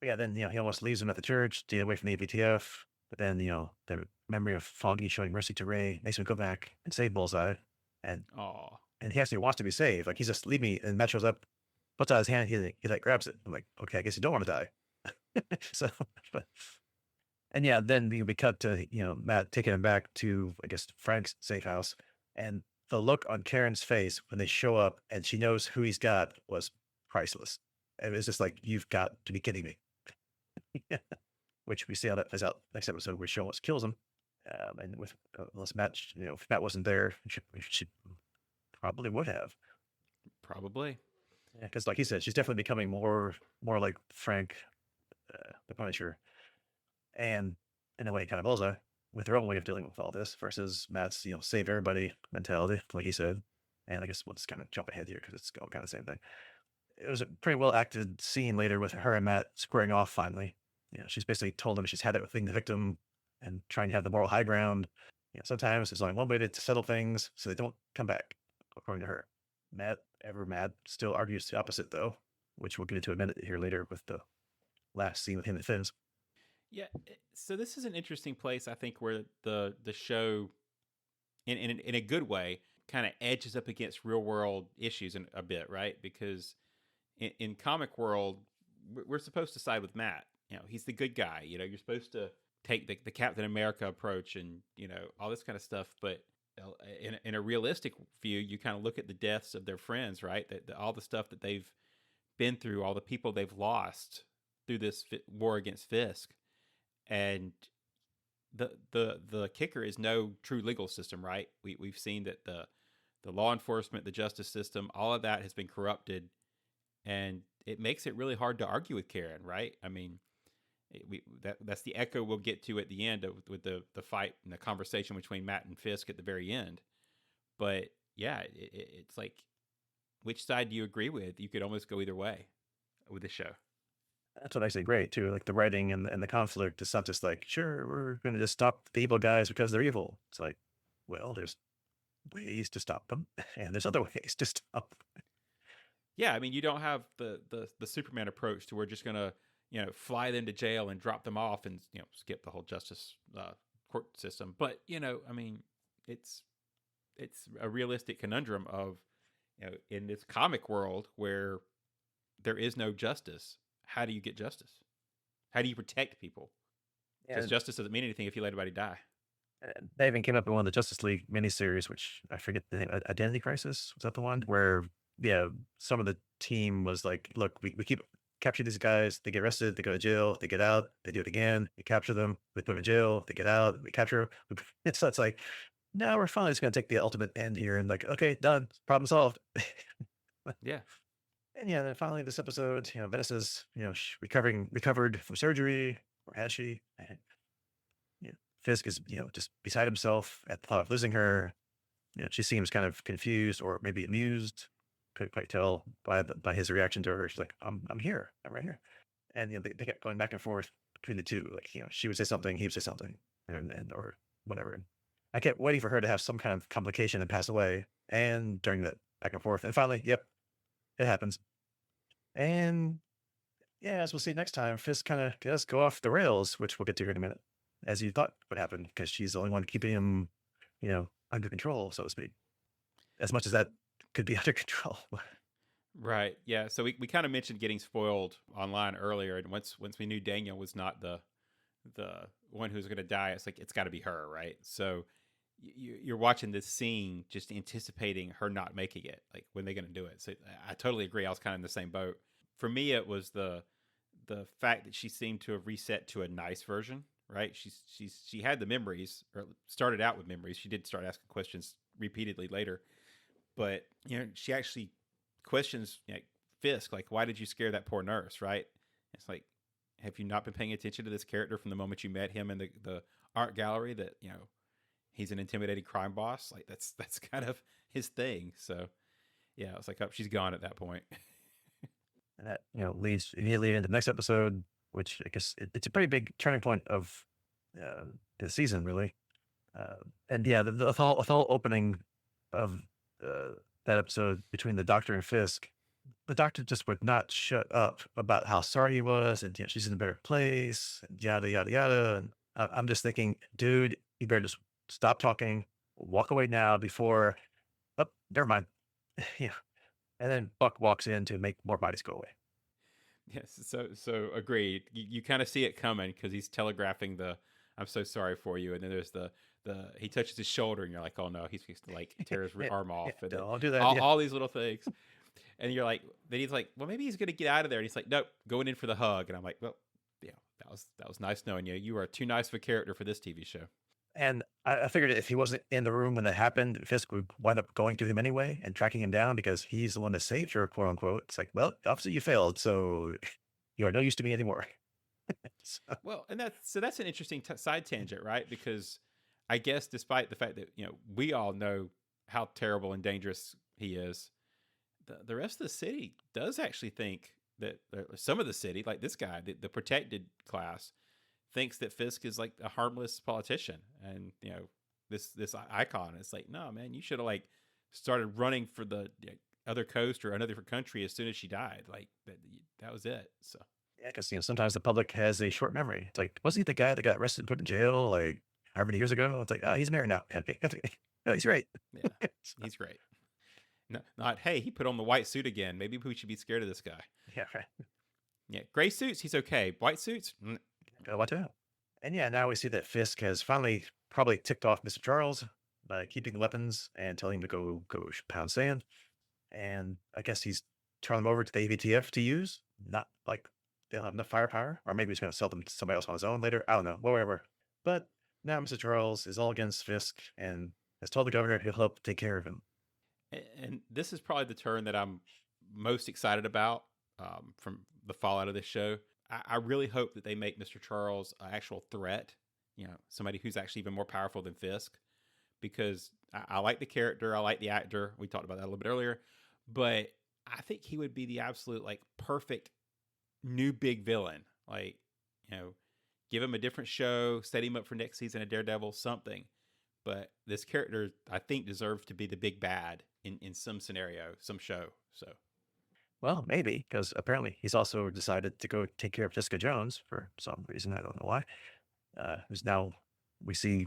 Speaker 1: But yeah, then, he almost leaves him at the church to get away from the ABTF. But then, the memory of Foggy showing mercy to Ray makes him go back and save Bullseye. And he actually wants to be saved. Like, he's just, leave me. And Matt shows up, puts out his hand, he like grabs it. I'm like, okay, I guess you don't want to die. So, and yeah, then we cut to, Matt taking him back to, I guess, Frank's safe house. And the look on Karen's face when they show up and she knows who he's got was priceless. And it was just like, you've got to be kidding me. Which we see how that plays out next episode where she almost kills him. And with, unless Matt, if Matt wasn't there, she probably would have.
Speaker 2: Probably.
Speaker 1: Yeah, because like he said, she's definitely becoming more like Frank, the Punisher. And in a way, kind of Bullseye, with her own way of dealing with all this versus Matt's, save everybody mentality, like he said. And I guess we'll just kind of jump ahead here because it's all kind of the same thing. It was a pretty well acted scene later with her and Matt squaring off finally. She's basically told him she's had it with being the victim and trying to have the moral high ground. Sometimes there's only one way to settle things so they don't come back, according to her. Matt, ever mad, still argues the opposite though, which we'll get into a minute here later with the last scene with him and Fizz.
Speaker 2: Yeah, so this is an interesting place, I think, where the show, in a good way, kind of edges up against real world issues a bit, right? Because in comic world, we're supposed to side with Matt. He's the good guy. You're supposed to take the Captain America approach and all this kind of stuff. But in a realistic view, you kind of look at the deaths of their friends, right? All the stuff that they've been through, all the people they've lost through this war against Fisk, and the kicker is no true legal system, right? We've seen that the law enforcement, the justice system, all of that has been corrupted, and it makes it really hard to argue with Karen, right? I mean, that's the echo we'll get to at the end with the fight and the conversation between Matt and Fisk at the very end. But yeah, it's like, which side do you agree with? You could almost go either way with the show.
Speaker 1: That's what I say great too. Like the writing and the conflict is not just like, sure, we're going to just stop the evil guys because they're evil. It's like, well, there's ways to stop them, and there's other ways to stop them.
Speaker 2: Yeah, I mean, you don't have the Superman approach to we're just going to fly them to jail and drop them off and skip the whole justice court system. But I mean, it's a realistic conundrum of in this comic world where there is no justice. How do you get justice? How do you protect people? Because justice doesn't mean anything if you let anybody die.
Speaker 1: They even came up in one of the Justice League miniseries, which I forget the name, Identity Crisis. Was that the one where, some of the team was like, look, we keep capturing these guys. They get arrested. They go to jail. They get out. They do it again. We capture them. We put them in jail. They get out. We capture them. So it's like, no, we're finally just going to take the ultimate end here and like, okay, done. Problem solved.
Speaker 2: Yeah.
Speaker 1: And then finally this episode, Vanessa's, recovered from surgery, or has she? And, Fisk is, just beside himself at the thought of losing her. She seems kind of confused or maybe amused. Couldn't quite tell by his reaction to her. She's like, I'm here. I'm right here. And, they kept going back and forth between the two. Like, she would say something, he would say something, and or whatever. And I kept waiting for her to have some kind of complication and pass away. And during that back and forth, and finally, yep, it happens. And yeah, as we'll see next time, Fisk kind of does go off the rails, which we'll get to here in a minute, as you thought would happen, because she's the only one keeping him, under control, so to speak. As much as that could be under control.
Speaker 2: Right. Yeah. So we kind of mentioned getting spoiled online earlier, and once we knew Daniel was not the one who's going to die, it's like it's got to be her, right? So you're watching this scene, just anticipating her not making it. Like, when they're going to do it. So I totally agree. I was kind of in the same boat. For me, it was the fact that she seemed to have reset to a nice version, right? She had the memories, or started out with memories. She did start asking questions repeatedly later, but she actually questions Fisk, like, why did you scare that poor nurse, right? It's like, have you not been paying attention to this character from the moment you met him in the art gallery, that he's an intimidating crime boss. Like that's kind of his thing. So yeah, I was like, oh, she's gone at that point.
Speaker 1: And that, leads immediately into the next episode, which I guess it's a pretty big turning point of uh, the season, really. And yeah, the whole opening of uh, that episode between the Doctor and Fisk, the Doctor just would not shut up about how sorry he was, and she's in a better place, and yada yada yada. And I'm just thinking, dude, you better just stop talking, walk away now before. Oh, never mind. Yeah, and then Buck walks in to make more bodies go away.
Speaker 2: Yes, so agreed. You kind of see it coming because he's telegraphing the "I'm so sorry for you," and then there's the he touches his shoulder, and you're like, "Oh no, he's going to like tear his arm
Speaker 1: Yeah,
Speaker 2: off," and then
Speaker 1: don't do that.
Speaker 2: all,
Speaker 1: Yeah,
Speaker 2: all these little things, and you're like, then he's like, "Well, maybe he's going to get out of there," and he's like, "Nope, going in for the hug," and I'm like, "Well, yeah, that was nice knowing you. You are too nice of a character for this TV show."
Speaker 1: and I figured if he wasn't in the room when that happened, Fisk would wind up going to him anyway and tracking him down because he's the one that saved her, quote unquote. It's like, well, obviously you failed, so you are no use to me anymore. So,
Speaker 2: Well, and that's an interesting side tangent, right? Because I guess despite the fact that we all know how terrible and dangerous he is, the rest of the city does actually think that some of the city, like this guy, the protected class, thinks that Fisk is like a harmless politician, and this icon. It's like, no, man, you should have like started running for the other coast or another country as soon as she died. Like that was it. So
Speaker 1: yeah, because sometimes the public has a short memory. It's like, wasn't he the guy that got arrested and put in jail like however many years ago? It's like, oh, he's married now. Okay, no, he's right.
Speaker 2: yeah, he's great. No, not hey, he put on the white suit again. Maybe we should be scared of this guy.
Speaker 1: Yeah, right.
Speaker 2: Yeah, gray suits, he's okay. White suits,
Speaker 1: Gotta watch out. And yeah, now we see that Fisk has finally probably ticked off Mr. Charles by keeping the weapons and telling him to go pound sand. And I guess he's turning them over to the AVTF to use. Not like they don't have enough firepower, or maybe he's going to sell them to somebody else on his own later. I don't know, whatever. But now Mr. Charles is all against Fisk and has told the governor he'll help take care of him.
Speaker 2: and this is probably the turn that I'm most excited about from the fallout of this show. I really hope that they make Mr. Charles an actual threat. Somebody who's actually even more powerful than Fisk, because I like the character, I like the actor. We talked about that a little bit earlier, but I think he would be the absolute like perfect new big villain. Like, give him a different show, set him up for next season of Daredevil, something. But this character, I think, deserves to be the big bad in some scenario, some show. So
Speaker 1: Well, maybe, because apparently he's also decided to go take care of Jessica Jones for some reason. I don't know why. Who's now, we see,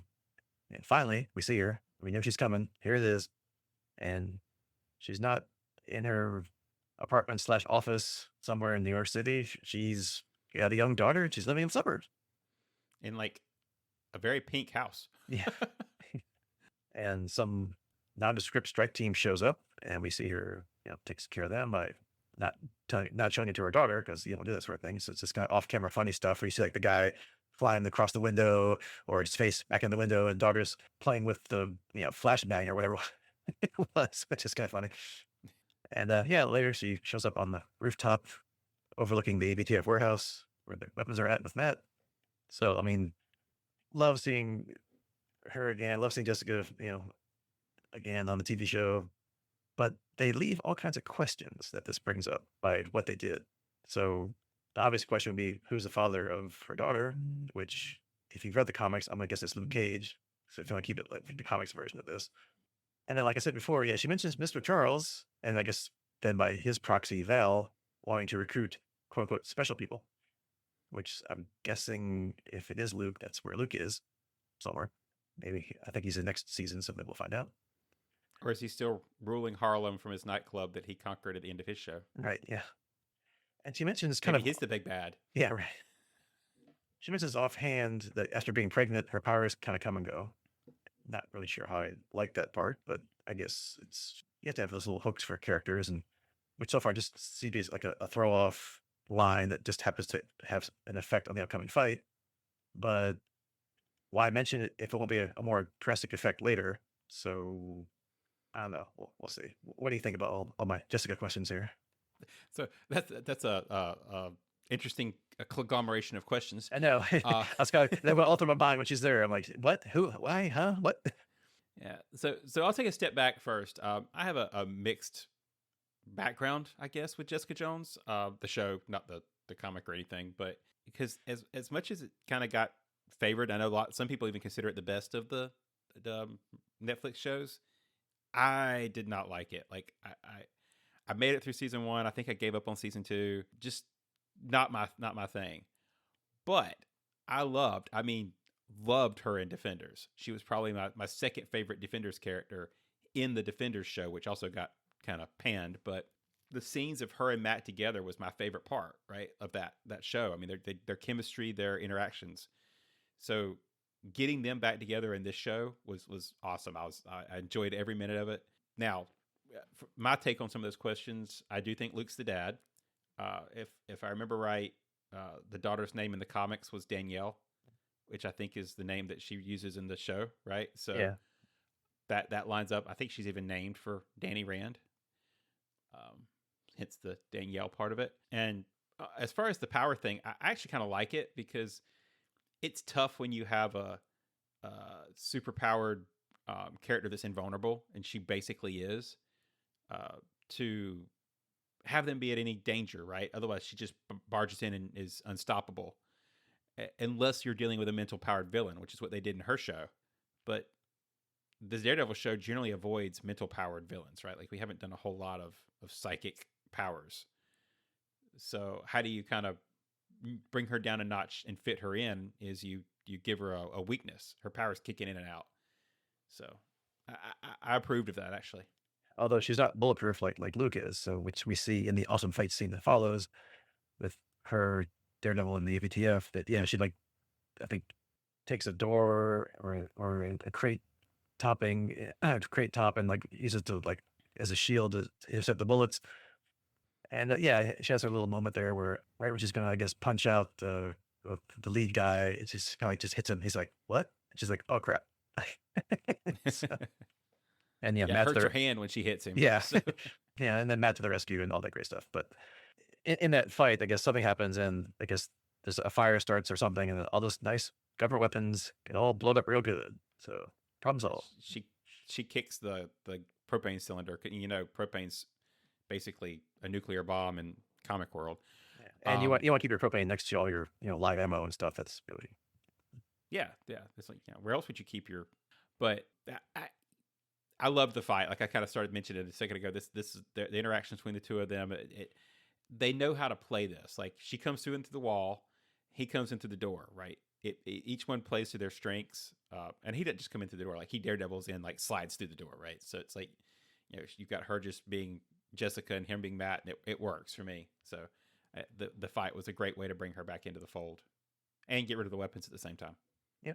Speaker 1: and finally, we see her. We know she's coming. Here it is. And she's not in her apartment slash office somewhere in New York City. She's got a young daughter and she's living in the suburbs.
Speaker 2: in like a very pink house.
Speaker 1: Yeah. And some nondescript strike team shows up and we see her, takes care of them by not showing it to her daughter because you don't do that sort of thing. So it's just kind of off camera funny stuff where you see like the guy flying across the window or his face back in the window and daughter's playing with the, flashbang or whatever it was, which is kind of funny. And yeah, later she shows up on the rooftop overlooking the ABTF warehouse where the weapons are at with Matt. So, I mean, love seeing her again. Love seeing Jessica, again on the TV show. But they leave all kinds of questions that this brings up by what they did. So the obvious question would be, who's the father of her daughter? Which, if you've read the comics, I'm gonna guess it's Luke Cage. So if you want to keep it like the comics version of this. And then, like I said before, yeah, she mentions Mr. Charles, and I guess then by his proxy, Val, wanting to recruit quote unquote special people, which I'm guessing if it is Luke, that's where Luke is somewhere. Maybe I think he's in next season, so maybe we'll find out.
Speaker 2: Or is he still ruling Harlem from his nightclub that he conquered at the end of his show?
Speaker 1: Right, yeah. And she mentions
Speaker 2: Maybe he's the big bad.
Speaker 1: yeah, right. She mentions offhand that after being pregnant, her powers kind of come and go. Not really sure how I like that part, but I guess you have to have those little hooks for characters, and which so far just seems to be like a throw off line that just happens to have an effect on the upcoming fight. But why mention it if it won't be a more drastic effect later? So I don't know. We'll see. What do you think about all my Jessica questions here?
Speaker 2: So that's a interesting conglomeration of questions.
Speaker 1: I know.
Speaker 2: Uh,
Speaker 1: That's kind of, that went all through my mind when she's there. I'm like, what? Who? Why? Huh? What?
Speaker 2: yeah. So I'll take a step back first. I have a mixed background, I guess, with Jessica Jones, the show, not the comic or anything, but because as much as it kind of got favored, I know some people even consider it the best of the Netflix shows. I did not like it. Like I made it through season 1. I think I gave up on season 2. Just not my thing. But I mean, loved her in Defenders. She was probably my second favorite Defenders character in the Defenders show, which also got kind of panned. But the scenes of her and Matt together was my favorite part, right, of that show. I mean, their chemistry, their interactions. So getting them back together in this show was awesome. I enjoyed every minute of it. Now, my take on some of those questions, I do think Luke's the dad. If I remember right, the daughter's name in the comics was Danielle, which I think is the name that she uses in the show, right? So
Speaker 1: Yeah.
Speaker 2: that lines up. I think she's even named for Danny Rand, hence the Danielle part of it. And as far as the power thing, I actually kind of like it because it's tough when you have a super powered character that's invulnerable, and she basically is, to have them be at any danger, right? Otherwise, she just barges in and is unstoppable, unless you're dealing with a mental powered villain, which is what they did in her show. But the Daredevil show generally avoids mental powered villains, right? Like we haven't done a whole lot of psychic powers. So how do you kind of bring her down a notch and fit her in? Is you give her a weakness. Her powers kicking in and out. So I approved of that, actually.
Speaker 1: Although she's not bulletproof like Luke is, so which we see in the awesome fight scene that follows with her Daredevil and the AVTF. That yeah, she like I think takes a door or a crate topping crate top and like uses it to like as a shield to intercept the bullets. And yeah, she has her little moment there where right when she's gonna I guess punch out the lead guy, it just kind of like just hits him. He's like, "What?" And she's like, "Oh crap!" So, and yeah,
Speaker 2: Yeah, it
Speaker 1: Matt's
Speaker 2: hurts her
Speaker 1: there.
Speaker 2: hand when she hits him.
Speaker 1: Yeah,
Speaker 2: So
Speaker 1: yeah, and then Matt to the rescue and all that great stuff. But in that fight, I guess something happens, and I guess there's a fire starts or something, and all those nice government weapons get all blown up real good. So problem solved.
Speaker 2: she she kicks the propane cylinder. You know, propane's basically a nuclear bomb in comic world.
Speaker 1: Yeah. And
Speaker 2: Um,
Speaker 1: you want to keep your propane next to all your live ammo and stuff. That's really
Speaker 2: yeah. It's like, where else would you keep your? But I love the fight. Like I kind of started mentioning it a second ago. This is the interactions between the two of them. They know how to play this. Like she comes through into the wall, he comes into the door. Right. Each one plays to their strengths. And he doesn't just come into the door. Like he daredevils in, like slides through the door. Right. So it's like, you've got her just being Jessica and him being Matt, and it works for me. So the fight was a great way to bring her back into the fold and get rid of the weapons at the same time.
Speaker 1: yeah.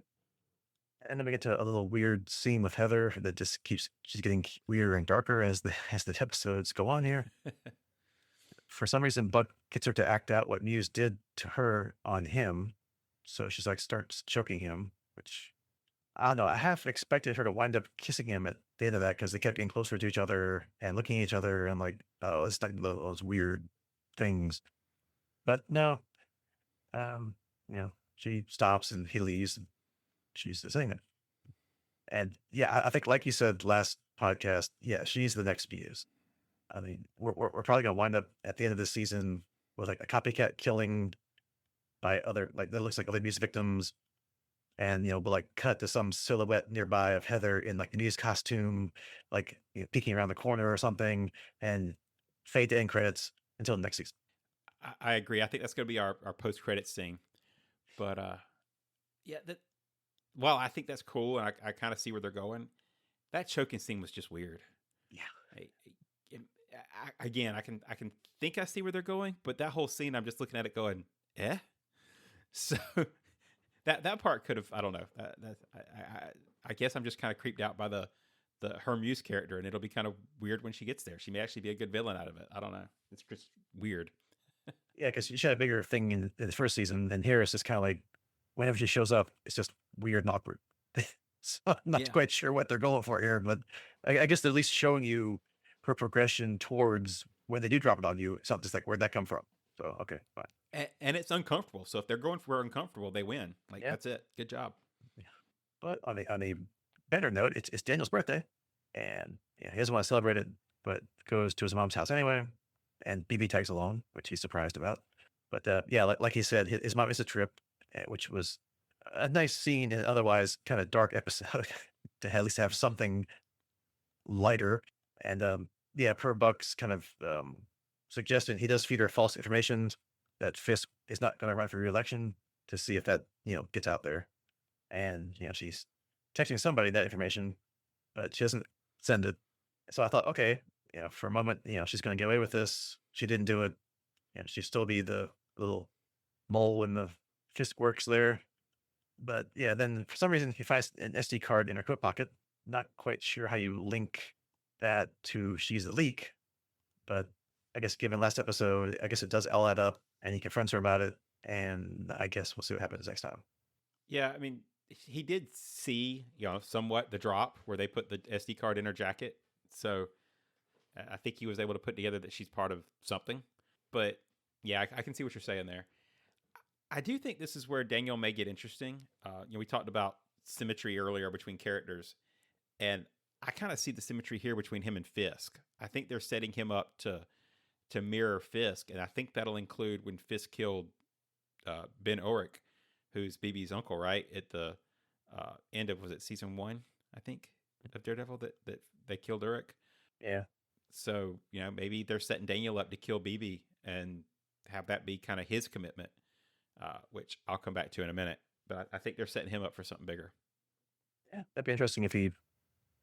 Speaker 1: And then we get to a little weird scene with Heather that just she's getting weirder and darker as the episodes go on here. For some reason, Buck gets her to act out what Muse did to her on him. So she's like starts choking him, which I don't know. I half expected her to wind up kissing him at the end of that because they kept getting closer to each other and looking at each other and like, oh, it's like those weird things. But no, um, she stops and he leaves. And she's saying it. And yeah, I think like you said last podcast, yeah, she's the next Muse. I mean, we're probably gonna wind up at the end of the season with like a copycat killing by other like that looks like other Muse victims, and we'll like cut to some silhouette nearby of Heather in like a Muse costume, like peeking around the corner or something, and fade to end credits until the next season.
Speaker 2: I agree. I think that's going to be our post credit scene. But yeah, well, I think that's cool, and I kind of see where they're going. That choking scene was just weird.
Speaker 1: Yeah,
Speaker 2: Again, I can think I see where they're going, but that whole scene, I'm just looking at it going, eh. So that part could have, I don't know. I guess I'm just kind of creeped out by the her Muse character, and it'll be kind of weird when she gets there. She may actually be a good villain out of it. I don't know. It's just weird.
Speaker 1: yeah, because she had a bigger thing in the first season, and here it's just kind of like whenever she shows up, it's just weird and awkward. So I'm not
Speaker 2: Yeah.
Speaker 1: quite sure what they're going for here, but I guess they're at least showing you her progression towards when they do drop it on you. It's not just like where'd that come from. So okay, fine.
Speaker 2: And it's uncomfortable. So if they're going for uncomfortable, they win. Like,
Speaker 1: Yeah.
Speaker 2: that's it. Good job.
Speaker 1: Yeah. But on a better note, it's Daniel's birthday, and yeah, he doesn't want to celebrate it, but goes to his mom's house anyway. And BB tags along, which he's surprised about. But yeah, like he said, his mom missed a trip, which was a nice scene in an otherwise kind of dark episode to at least have something lighter. And yeah, per Buck's kind of suggestion, he does feed her false information that Fisk is not going to run for re-election to see if that gets out there. And she's texting somebody that information, but she doesn't send it. So I thought, okay, for a moment, she's going to get away with this. She didn't do it. She'd still be the little mole in the Fisk works there. But yeah, then for some reason he finds an SD card in her coat pocket. Not quite sure how you link that to she's the leak, but I guess given last episode, I guess it does all add up, and he confronts her about it. And I guess we'll see what happens next time.
Speaker 2: Yeah, I mean, he did see, somewhat the drop where they put the SD card in her jacket. So I think he was able to put together that she's part of something. But yeah, I can see what you're saying there. I do think this is where Daniel may get interesting. We talked about symmetry earlier between characters, and I kind of see the symmetry here between him and Fisk. I think they're setting him up to mirror Fisk, and I think that'll include when Fisk killed Ben Urich, who's BB's uncle, right at the end of, was it season 1? I think of Daredevil that they killed Urich.
Speaker 1: Yeah.
Speaker 2: So maybe they're setting Daniel up to kill BB and have that be kind of his commitment. Which I'll come back to in a minute. But I think they're setting him up for something bigger.
Speaker 1: Yeah, that'd be interesting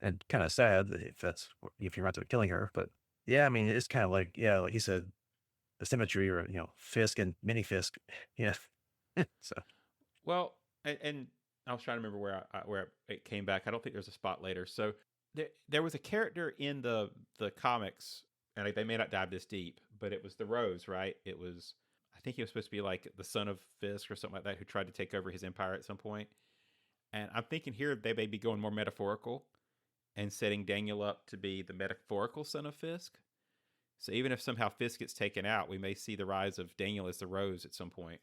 Speaker 1: and kind of sad if you're to killing her. But yeah, I mean, it's kind of like, yeah, like he said, the symmetry or, Fisk and mini Fisk. Yeah. So,
Speaker 2: Well, and I was trying to remember where it came back. I don't think there's a spot later. So there was a character in the comics, and they may not dive this deep, but it was the Rose, right? It was, I think he was supposed to be like the son of Fisk or something like that, who tried to take over his empire at some point. And I'm thinking here they may be going more metaphorical and setting Daniel up to be the metaphorical son of Fisk. So even if somehow Fisk gets taken out, we may see the rise of Daniel as the Rose at some point.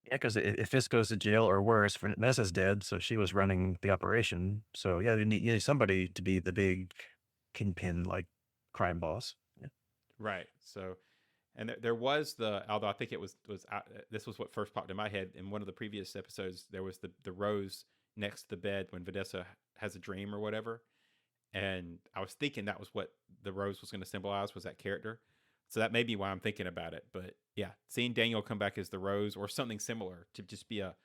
Speaker 1: yeah, because if Fisk goes to jail or worse, Vanessa's dead, so she was running the operation. So yeah, you need somebody to be the big kingpin, like crime boss. Yeah.
Speaker 2: Right. So, and there was although I think it was this was what first popped in my head in one of the previous episodes. There was the Rose next to the bed when Vanessa has a dream or whatever, and I was thinking that was what the Rose was going to symbolize, was that character. So that may be why I'm thinking about it. But yeah, seeing Daniel come back as the Rose or something similar to just be a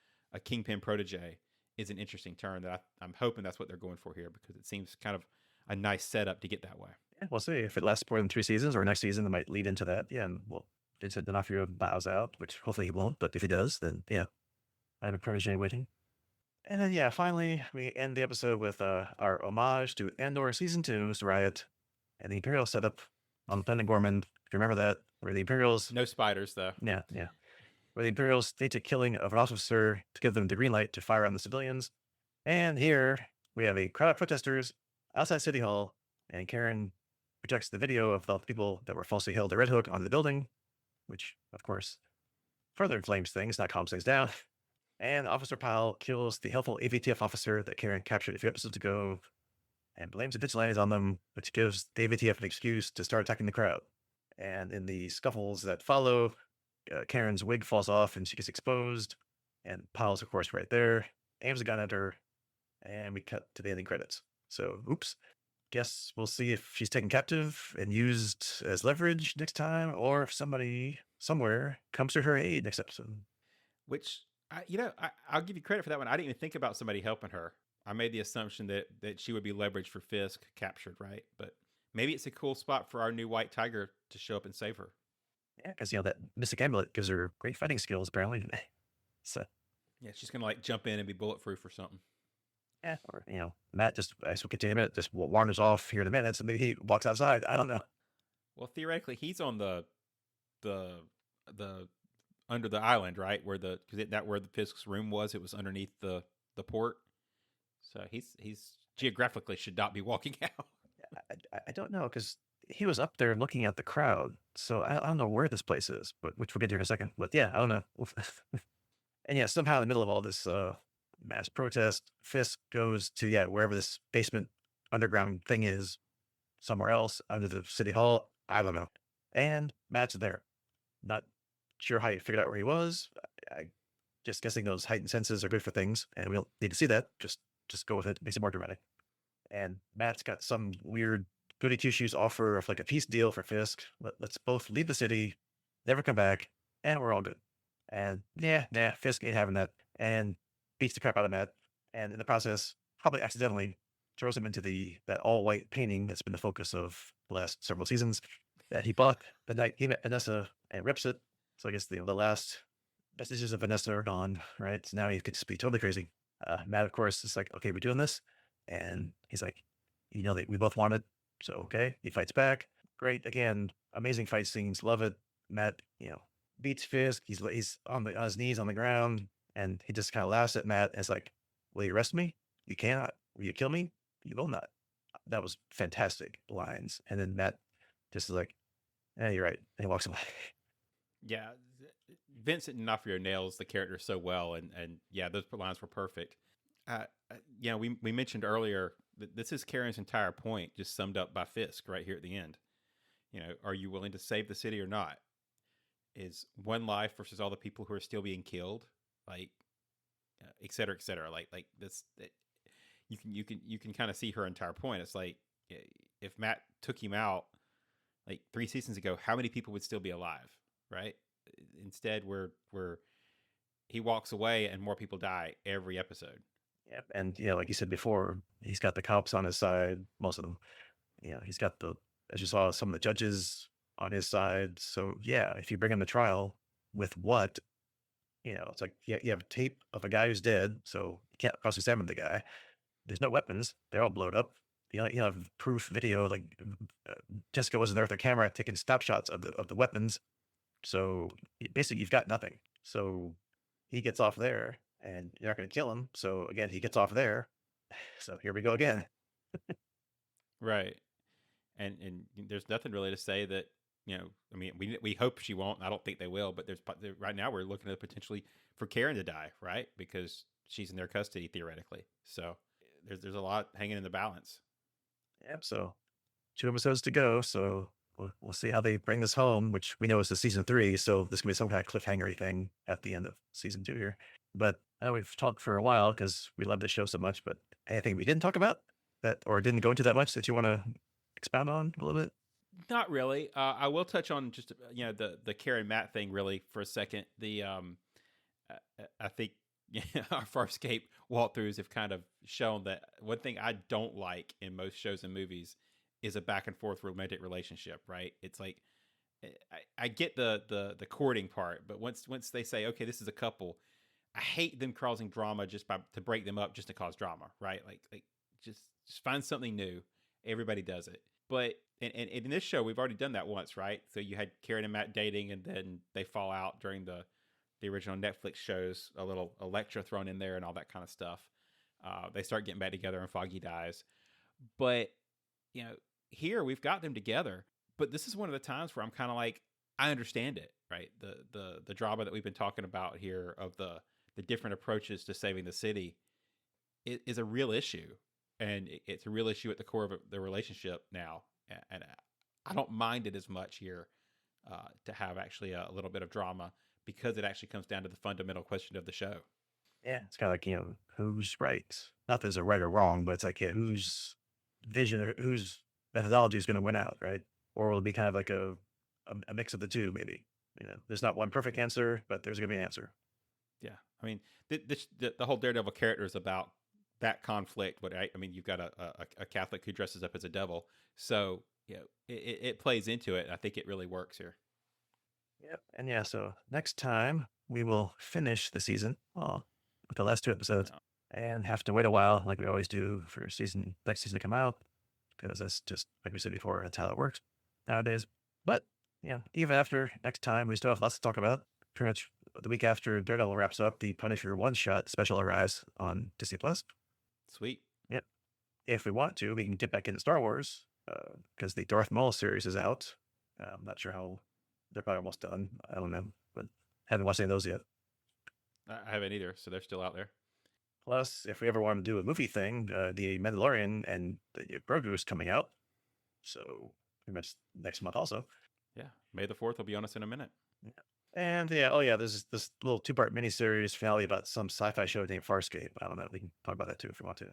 Speaker 2: kingpin protege is an interesting turn that I'm hoping that's what they're going for here, because it seems kind of a nice setup to get that way.
Speaker 1: Yeah, we'll see if it lasts more than 3 seasons, or next season it might lead into that. Yeah, and well, Vincent D'Onofrio bows out, which hopefully he won't. But if he does, then yeah, I have a protege waiting. And then yeah, finally we end the episode with our homage to Andor season 2's riot and the Imperial setup on Planet Gorman. If you remember that, where the Imperials,
Speaker 2: No spiders though.
Speaker 1: yeah, where the Imperials stage a killing of an officer to give them the green light to fire on the civilians. And here we have a crowd of protesters outside City Hall, and Karen projects the video of the people that were falsely held at Red Hook onto the building, which, of course, further inflames things, not calms things down. And Officer Powell kills the helpful AVTF officer that Karen captured a few episodes ago and blames the vigilantes on them, which gives the AVTF an excuse to start attacking the crowd. And in the scuffles that follow, Karen's wig falls off and she gets exposed. And Powell's, of course, right there, aims a gun at her, and we cut to the ending credits. So, oops. Guess we'll see if she's taken captive and used as leverage next time, or if somebody somewhere comes to her aid next episode.
Speaker 2: Which I'll give you credit for that one. I didn't even think about somebody helping her. I made the assumption that she would be leveraged for Fisk captured, right? But maybe it's a cool spot for our new White Tiger to show up and save her.
Speaker 1: Yeah, because that mystic amulet gives her great fighting skills, apparently. So
Speaker 2: yeah, she's gonna like jump in and be bulletproof or something.
Speaker 1: Yeah, or Matt just, as we continue a minute, just wanders off here in a minute, and maybe he walks outside. I don't know.
Speaker 2: Well, theoretically, he's on the under the island, right? Where where the Fisk's room was, it was underneath the port. So he's geographically should not be walking out.
Speaker 1: I don't know, because he was up there looking at the crowd. So I don't know where this place is, but which we'll get to in a second. But yeah, I don't know. And yeah, somehow in the middle of all this mass protest, Fisk goes to wherever this basement underground thing is, somewhere else under the city hall. I don't know. And Matt's there. Not sure how you figured out where he was. I just guessing those heightened senses are good for things, and we don't need to see that. Just go with it. Makes it more dramatic. And Matt's got some weird goody two shoes offer of like a peace deal for Fisk. Let's both leave the city, never come back, and we're all good. And nah, Fisk ain't having that, and beats the crap out of Matt. And in the process, probably accidentally throws him into that all white painting that's been the focus of the last several seasons that he bought the night he met Vanessa, and rips it. So I guess the last vestiges of Vanessa are gone, right? So now he could just be totally crazy. Matt, of course, is like, okay, we're doing this. And he's like, that we both wanted. So, okay. He fights back. Great. Again, amazing fight scenes. Love it. Matt, beats Fisk. He's on his knees on the ground. And he just kind of laughs at Matt and is like, will you arrest me? You cannot. Will you kill me? You will not. That was fantastic lines. And then Matt just is like, yeah, you're right. And he walks away.
Speaker 2: Yeah, Vincent D'Onofrio nails the character so well, and yeah, those lines were perfect. We mentioned earlier that this is Karen's entire point, just summed up by Fisk right here at the end. Are you willing to save the city or not? Is one life versus all the people who are still being killed, like, et cetera, et cetera. Like this, you can kind of see her entire point. It's like, if Matt took him out like 3 seasons ago, how many people would still be alive, right? Instead, he walks away and more people die every episode.
Speaker 1: Yep. And like you said before, he's got the cops on his side, most of them. He's got as you saw, some of the judges on his side. So yeah, if you bring him to trial with what, it's like you have tape of a guy who's dead, so you can't cross-examine the guy. There's no weapons; they're all blowed up. You have proof video, like Jessica wasn't there with her camera taking snapshots of the weapons. So basically, you've got nothing. So he gets off there, and you're not going to kill him. So again, he gets off there. So here we go again.
Speaker 2: Right. And there's nothing really to say that, I mean, we hope she won't. I don't think they will, but right now we're looking at potentially for Karen to die, right? Because she's in their custody theoretically. So there's a lot hanging in the balance.
Speaker 1: Yep. So 2 episodes to go. So we'll see how they bring this home, which we know is the season 3. So this could be some kind of cliffhangery thing at the end of season 2 here. But I know we've talked for a while because we love the show so much. But anything we didn't talk about that or didn't go into that much that you want to expound on a little bit?
Speaker 2: Not really. I will touch on just the Karen Matt thing really for a second. I think our Farscape walkthroughs have kind of shown that one thing I don't like in most shows and movies is a back and forth romantic relationship. Right? It's like I get the courting part, but once they say, okay, this is a couple, I hate them causing drama just to break them up just to cause drama. Right? Like just find something new. Everybody does it. But in this show, we've already done that once, right? So you had Karen and Matt dating, and then they fall out during the original Netflix shows. A little Electra thrown in there and all that kind of stuff. They start getting back together, and Foggy dies. But here we've got them together. But this is one of the times where I'm kind of like, I understand it, right? The drama that we've been talking about here of the different approaches to saving the city is a real issue. And it's a real issue at the core of the relationship now. And I don't mind it as much here to have actually a little bit of drama because it actually comes down to the fundamental question of the show.
Speaker 1: Yeah, it's kind of like, who's right? Not that there's a right or wrong, but it's like, whose vision or whose methodology is going to win out, right? Or will it be kind of like a mix of the two, maybe? There's not one perfect answer, but there's going to be an answer.
Speaker 2: Yeah. I mean, the whole Daredevil character is about that conflict. I mean, you've got a Catholic who dresses up as a devil. So, it plays into it. I think it really works here.
Speaker 1: Yep. And so next time we will finish the season with the last 2 episodes and have to wait a while like we always do for next season to come out because that's just, like we said before, that's how it works nowadays. But, even after next time, we still have lots to talk about. Pretty much the week after Daredevil wraps up, the Punisher one-shot special arrives on Disney+.
Speaker 2: Sweet.
Speaker 1: Yep. If we want to, we can dip back into Star Wars because the Darth Maul series is out. I'm not sure how they're probably almost done. I don't know, but haven't watched any of those yet.
Speaker 2: I haven't either, so they're still out there.
Speaker 1: Plus, if we ever want to do a movie thing, the Mandalorian and the Grogu is coming out. So pretty much next month also.
Speaker 2: Yeah, May the 4th will be on us in a minute.
Speaker 1: And yeah, oh yeah, there's this little 2-part miniseries finale about some sci-fi show named Farscape. I don't know. We can talk about that too if you want to.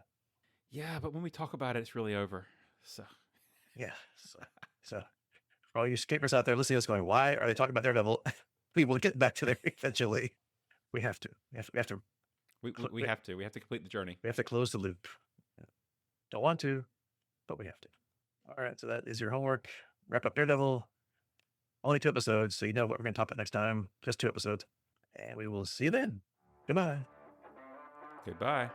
Speaker 2: Yeah, but when we talk about it, it's really over. So
Speaker 1: Yeah. So for all you escapers out there listening to this going, why are they talking about Daredevil? We will get back to there eventually. We have to. We have to.
Speaker 2: we have to. We have to complete the journey.
Speaker 1: We have to close the loop. Don't want to, but we have to. All right. So that is your homework. Wrap up Daredevil. Only 2 episodes, so you know what we're going to talk about next time. Just 2 episodes. And we will see you then. Goodbye.
Speaker 2: Goodbye.